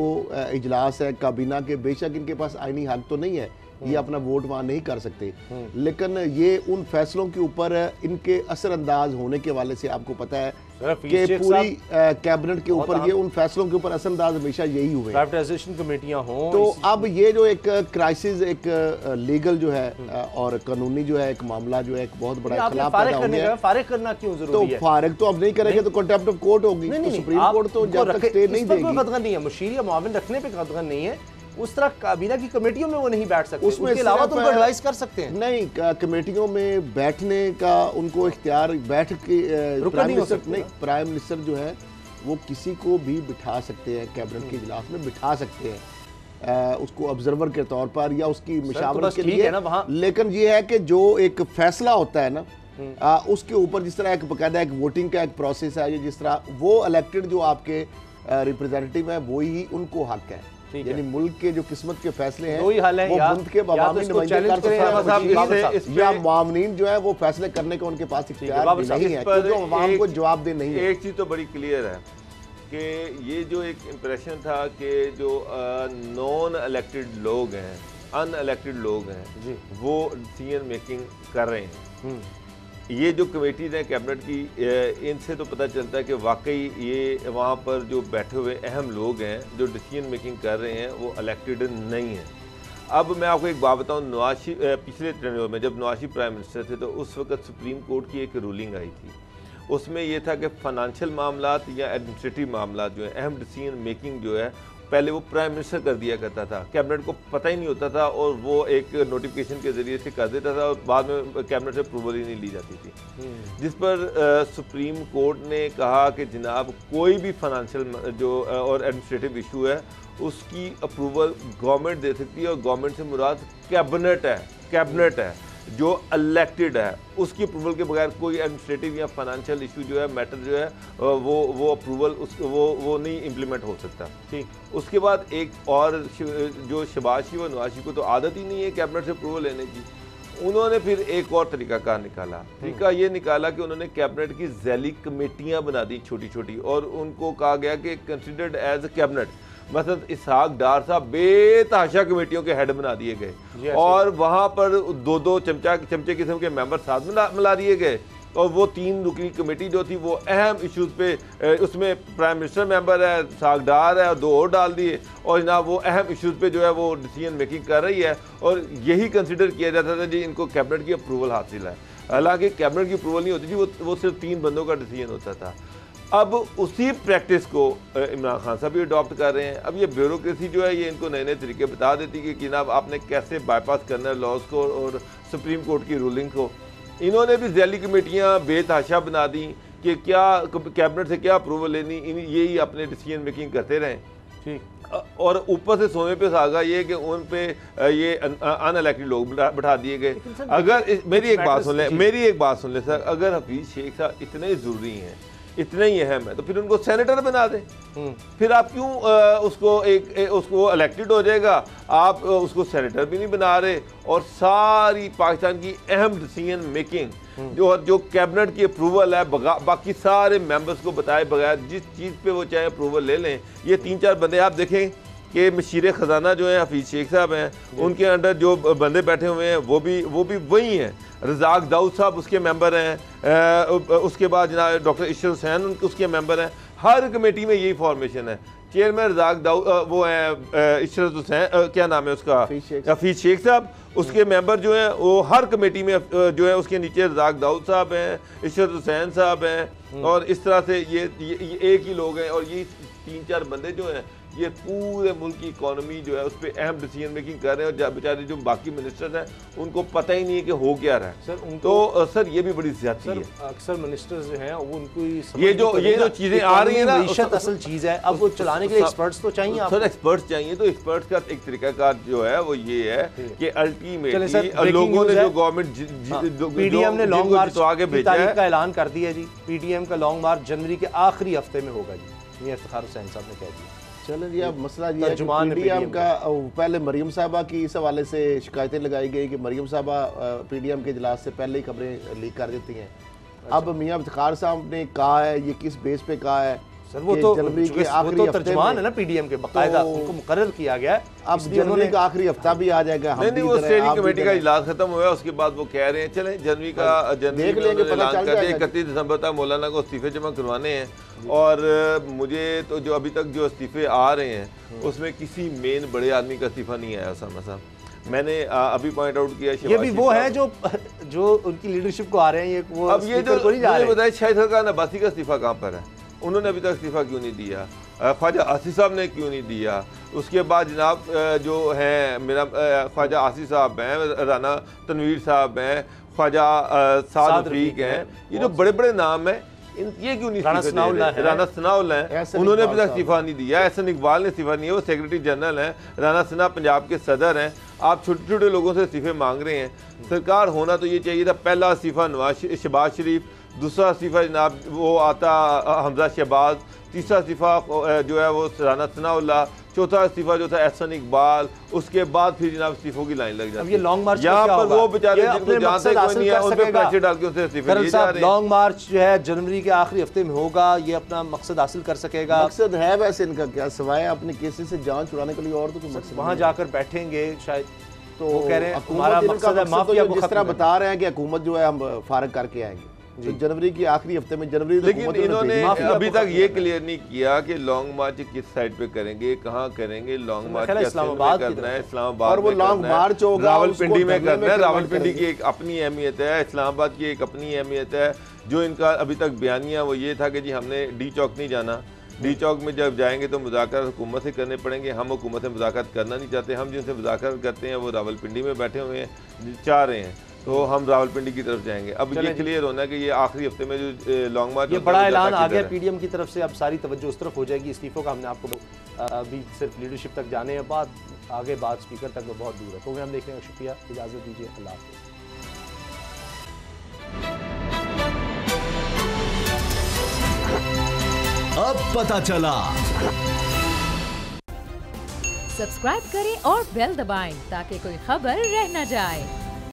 इजलास है काबीना के, बेशक इनके पास आईनी हक तो नहीं है ये अपना वोट वहाँ नहीं कर सकते। लेकिन ये उन फैसलों के ऊपर इनके असरअंदाज होने के वाले से आपको पता है कि पूरी कैबिनेट के ऊपर ये उन फैसलों के ऊपर असरअंदाज हमेशा यही हुए। प्राइवेटाइजेशन कमेटियां हों तो अब ये जो एक क्राइसिस, एक लीगल जो है और कानूनी जो है एक मामला जो है एक बहुत बड़ा खिलाफ पैदा हो गया। फारिग करना क्यों जरूरी है? तो फारिग तो अब नहीं करेंगे तो कंटेम्प्ट ऑफ कोर्ट होगी। तो सुप्रीम कोर्ट तो जब तक स्टे नहीं देगी, कदगन नहीं है, मुशीर या मुआविन रखने पे कदगन नहीं है, उस तरह काबीना की कमेटियों में वो नहीं बैठ सकते। उसके अलावा तुम एडवाइस कर सकते हैं। नहीं, कमेटियों में बैठने का उनको इख्तियार, बैठ के प्राइम मिनिस्टर जो है वो किसी को भी बिठा सकते हैं, कैबिनेट के इजलास में बिठा सकते हैं उसको ऑब्जर्वर के तौर पर या उसकी मशावरत के लिए ना वहाँ। लेकिन ये है कि जो एक फैसला होता है ना उसके ऊपर जिस तरह एक बकायदा एक वोटिंग का एक प्रोसेस है, जिस तरह वो इलेक्टेड जो आपके रिप्रेजेंटेटिव है वही उनको हक है, यानी मुल्क के जो किस्मत के फैसले हैं वो मुल्क के अवामी नुमाइंदे या मामनीन जो है वो फैसले करने का उनके पास इख्तियार नहीं है, क्योंकि अवाम को जवाबदेह नहीं है। एक चीज़ तो बड़ी क्लियर है कि ये जो एक इम्प्रेशन था कि जो नॉन इलेक्टेड लोग हैं, अनइलेक्टेड लोग हैं, वो डिसीजन मेकिंग कर रहे हैं। ये जो कमेटीज हैं कैबिनेट की, इनसे तो पता चलता है कि वाकई ये वहाँ पर जो बैठे हुए अहम लोग हैं जो डिसीजन मेकिंग कर रहे हैं वो इलेक्टेड नहीं हैं। अब मैं आपको एक बात बताऊँ, पिछले टेन्योर में जब नवाज शरीफ प्राइम मिनिस्टर थे तो उस वक्त सुप्रीम कोर्ट की एक रूलिंग आई थी, उसमें यह था कि फ़ाइनेंशियल मामलात या एडमिनिस्ट्रेटिव मामलात जो है, अहम डिसीजन मेकिंग जो है पहले वो प्राइम मिनिस्टर कर दिया करता था, कैबिनेट को पता ही नहीं होता था और वो एक नोटिफिकेशन के ज़रिए से कर देता था और बाद में कैबिनेट से अप्रूवल ही नहीं ली जाती थी। जिस पर सुप्रीम कोर्ट ने कहा कि जनाब कोई भी फाइनेंशियल जो और एडमिनिस्ट्रेटिव इशू है उसकी अप्रूवल गवर्नमेंट दे सकती है और गवर्नमेंट से मुराद कैबिनेट है जो इलेक्टेड है, उसकी अप्रूवल के बगैर कोई एडमिनिस्ट्रेटिव या फाइनेंशियल इशू जो है, मैटर जो है वो अप्रूवल वो नहीं इम्प्लीमेंट हो सकता। ठीक, उसके बाद एक और जो शहबाज शरीफ और नवाज शरीफ को तो आदत ही नहीं है कैबिनेट से अप्रूवल लेने की, उन्होंने फिर एक और तरीकाकार निकाला। तरीका ये निकाला कि उन्होंने कैबिनेट की जैली कमेटियाँ बना दी छोटी छोटी और उनको कहा गया कि कंसिडर्ड एज अ कैबिनेट। मतलब इसहाक डार साहब बेतहाशा कमेटियों के हेड बना दिए गए और वहाँ पर दो चमचे किस्म के मेंबर साथ मिला दिए गए और वो 3 रुकनी कमेटी जो थी वो अहम इश्यूज़ पे, उसमें प्राइम मिनिस्टर मेंबर है, इसहाक डार है और 2 और डाल दिए और जनाब वो अहम इश्यूज़ पे जो है वो डिसीजन मेकिंग कर रही है और यही कंसिडर किया जाता था जी इनको कैबिनेट की अप्रूवल हासिल है। हालांकि कैबिनेट की अप्रूवल नहीं होती थी, वो सिर्फ 3 बंदों का डिसीजन होता था। अब उसी प्रैक्टिस को इमरान खान साहब भी अडॉप्ट कर रहे हैं। अब ये ब्यूरोक्रेसी जो है ये इनको नए नए तरीके बता देती कि जनाब आपने कैसे बाईपास करना है लॉज को और सुप्रीम कोर्ट की रूलिंग को। इन्होंने भी जैली कमेटियाँ बेतहाशा बना दी कि क्या कैबिनेट से क्या अप्रूवल लेनी, यही अपने डिसीजन मेकिंग करते रहें। ठीक, और ऊपर से सोने पे सागा ये कि उन पे ये अनइलेक्टेड लोग बैठा दिए गए। अगर मेरी एक बात सुन ले सर, अगर हफीज शेख साहब इतने ज़रूरी हैं, इतना ही अहम है तो फिर उनको सेनेटर बना दें। फिर आप क्यों उसको इलेक्टेड हो जाएगा, आप उसको सेनेटर भी नहीं बना रहे और सारी पाकिस्तान की अहम डिसीजन मेकिंग जो कैबिनेट की अप्रूवल है बाकी सारे मेंबर्स को बताए बगैर जिस चीज़ पे वो चाहे अप्रूवल ले लें। ये 3-4 बंदे आप देखें कि मशीर ख़जाना जो है हफीज़ शेख साहब हैं, उनके अंडर जो बंदे बैठे हुए हैं वो भी वही हैं। रज़ाक दाऊद साहब उसके मेंबर हैं, उसके बाद जनाब डॉक्टर इशरत हुसैन उसके मेंबर हैं। हर कमेटी में यही फॉर्मेशन है। चेयरमैन रज़ाक दाऊद वो हैं इशरत हुसैन, क्या नाम है उसका, हफीज़ शेख साहब, उसके मेंबर जो हैं वो हर कमेटी में जो है उसके नीचे रज़ाक दाऊद साहब हैं, इशरत हुसैन साहब हैं और इस तरह से ये एक ही लोग हैं और ये 3-4 बंदे जो हैं ये पूरे मुल्क की इकोनॉमी जो है उस पर अहम डिसीजन मेकिंग कर रहे हैं और बेचारे जो बाकी मिनिस्टर्स हैं उनको पता ही नहीं है कि हो क्या रहा है सर। तो सर ये भी बड़ी ज्यादती है। अक्सर मिनिस्टर्स जो हैं वो उनको ये जो चीजें आ रही है ना असल चीज है, अब वो चलाने के लिए एक्सपर्ट्स तो चाहिए सर। एक्सपर्ट्स चाहिए तो एक्सपर्ट्स का एक तरीकाकार जो है वो ये है कि अल्टीमेटली लोगों ने जो गवर्नमेंट पीडीएम ने लॉन्ग मार्च आगे भेजा है का ऐलान कर दिया जी। पीडीएम का लॉन्ग मार्च जनवरी के आखिरी हफ्ते में होगा जी, मियां इफ्तिखार हुसैन साहब ने कह दिया। चलें जी, अब मसला ये है कि पीडीएम का पहले मरियम साहबा की इस हवाले से शिकायतें लगाई गई कि मरियम साहबा पीडीएम के इजलास से पहले ही खबरें लीक कर देती हैं। अब मियां इफ्तिखार साहब ने कहा है, ये किस बेस पे कहा है सर वो कि तो जनवरी के वो आखिरी तो हफ्ते तर्जमान में है ना पीडीएम के, बकायदा तो उनको मुकर्रर किया गया है। अब इसलिए जनवरी का आखिरी हफ्ता भी आ जाएगा। हम नहीं भी वो इधर हैं, स्टेयरिंग आप भी कमेटी का इधर हैं। इजलास खत्म हुआ है, उसके बाद वो कह रहे हैं चले जनवरी का जनवरी में लेंगे, उन्होंने पता ऐलान चल कर दिया जाएगा। 31 दिसंबर तक मौलाना को इस्तीफे जमा करवाने हैं। और मुझे तो जो अभी तक जो इस्तीफे आ रहे हैं उसमें किसी मेन बड़े आदमी का इस्तीफा नहीं आया उसामा साहब। मैंने अभी पॉइंट आउट किया ये भी वो है जो उनकी लीडरशिप को आ रहे हैं, ये वो अब ये जो को नहीं जा रहे। बताया शाहिद खान अब्बासी का इस्तीफा कहाँ पर है, उन्होंने अभी तक इस्तीफा क्यों नहीं दिया, ख्वाजा आसिफ साहब ने क्यों नहीं दिया। उसके बाद जनाब जो हैं मेरा ख्वाजा आसिफ साहब हैं, राना तनवीर साहब हैं, ख्वाजा साद रफीक हैं, ये जो बड़े बड़े नाम हैं ये क्यों नहीं राना सनाउल्लाह हैं, उन्होंने अभी तक इस्तीफा नहीं दिया। एहसन इकबाल ने इस्तीफा नहीं है, वो सेक्रेटरी जनरल हैं। राना सना पंजाब के सदर हैं। आप छोटे छोटे लोगों से इस्तीफे मांग रहे हैं। सरकार होना तो ये चाहिए था, पहला इस्तीफा शहबाज शरीफ, दूसरा इस्तीफा जनाब वो आता हमजा शहबाज, तीसरा इस्तीफा जो है वो राना सनाउल्लाह, चौथा इस्तीफा जो था एहसन इकबाल, उसके बाद फिर जनाब इस्तीफों की लाइन लग जाती है। ये लॉन्ग मार्च यहाँ पर वो बेचारे जिनको जानते कोई नहीं है, उन पे प्रेशर डाल के उनसे इस्तीफे लिए जा रहे हैं। लॉन्ग मार्च जो है जनवरी के आखिरी हफ्ते में होगा, ये अपना मकसद हासिल कर सकेगा। मकसद है वैसे इनका क्या, सिवाय अपने केसेस से जान छुड़ाने के लिए और तो कोई मकसद वहां जाकर बैठेंगे शायद, तो वो कह रहे हैं हमारा हुकूमत मकसद है तो माफिया को जिस तरह खत्म बता रहे हैं कि हुकूमत जो है हम फारग करके आएंगे तो जनवरी की आखिरी हफ्ते में, जनवरी लेकिन इन्होंने माफिया अभी को तक खत्म ये करना। क्लियर नहीं किया कि लॉन्ग मार्च किस साइड पे करेंगे, कहाँ करेंगे। लॉन्ग मार्च ख्याल है इस्लामाबाद की करना है, तरफ। इस्लामाबाद और वो में लॉन्ग करना है, मार्च होगा, रावलपिंडी उसको में धरने करना है। में रावलपिंडी की करेंगे। एक अपनी अहमियत है, इस्लामाबाद की एक अपनी अहमियत है। जो इनका अभी तक बयानिया वो ये था कि जी हमने डी चौक नहीं जाना, डी चौक में जब जाएंगे तो मुज़ाकर हुकूमत से करने पड़ेंगे। हम हुकूमत से मुज़ाकर करना नहीं चाहते, हम जिनसे मुज़ाकर करते हैं वो रावलपिंडी में बैठे हुए हैं, चाह रहे हैं, तो हम रावलपिंडी की तरफ जाएंगे। अब ये क्लियर होना है कि ये आखिरी हफ्ते में जो लॉन्ग मार्च, ये बड़ा ऐलान आ गया पीडीएम की तरफ से। अब सारी तवज्जो उस तरफ हो जाएगी। इस्तीफों का हमने आपको अभी सिर्फ लीडरशिप तक जाने हैं, बाद आगे बात स्पीकर तक वो बहुत दूर है। प्रोग्राम देखने का शुक्रिया, इजाज़त दीजिए, अल्लाह हाफ़िज़। अब पता चला। सब्सक्राइब करें और बेल दबाएं ताकि कोई खबर रह न जाए।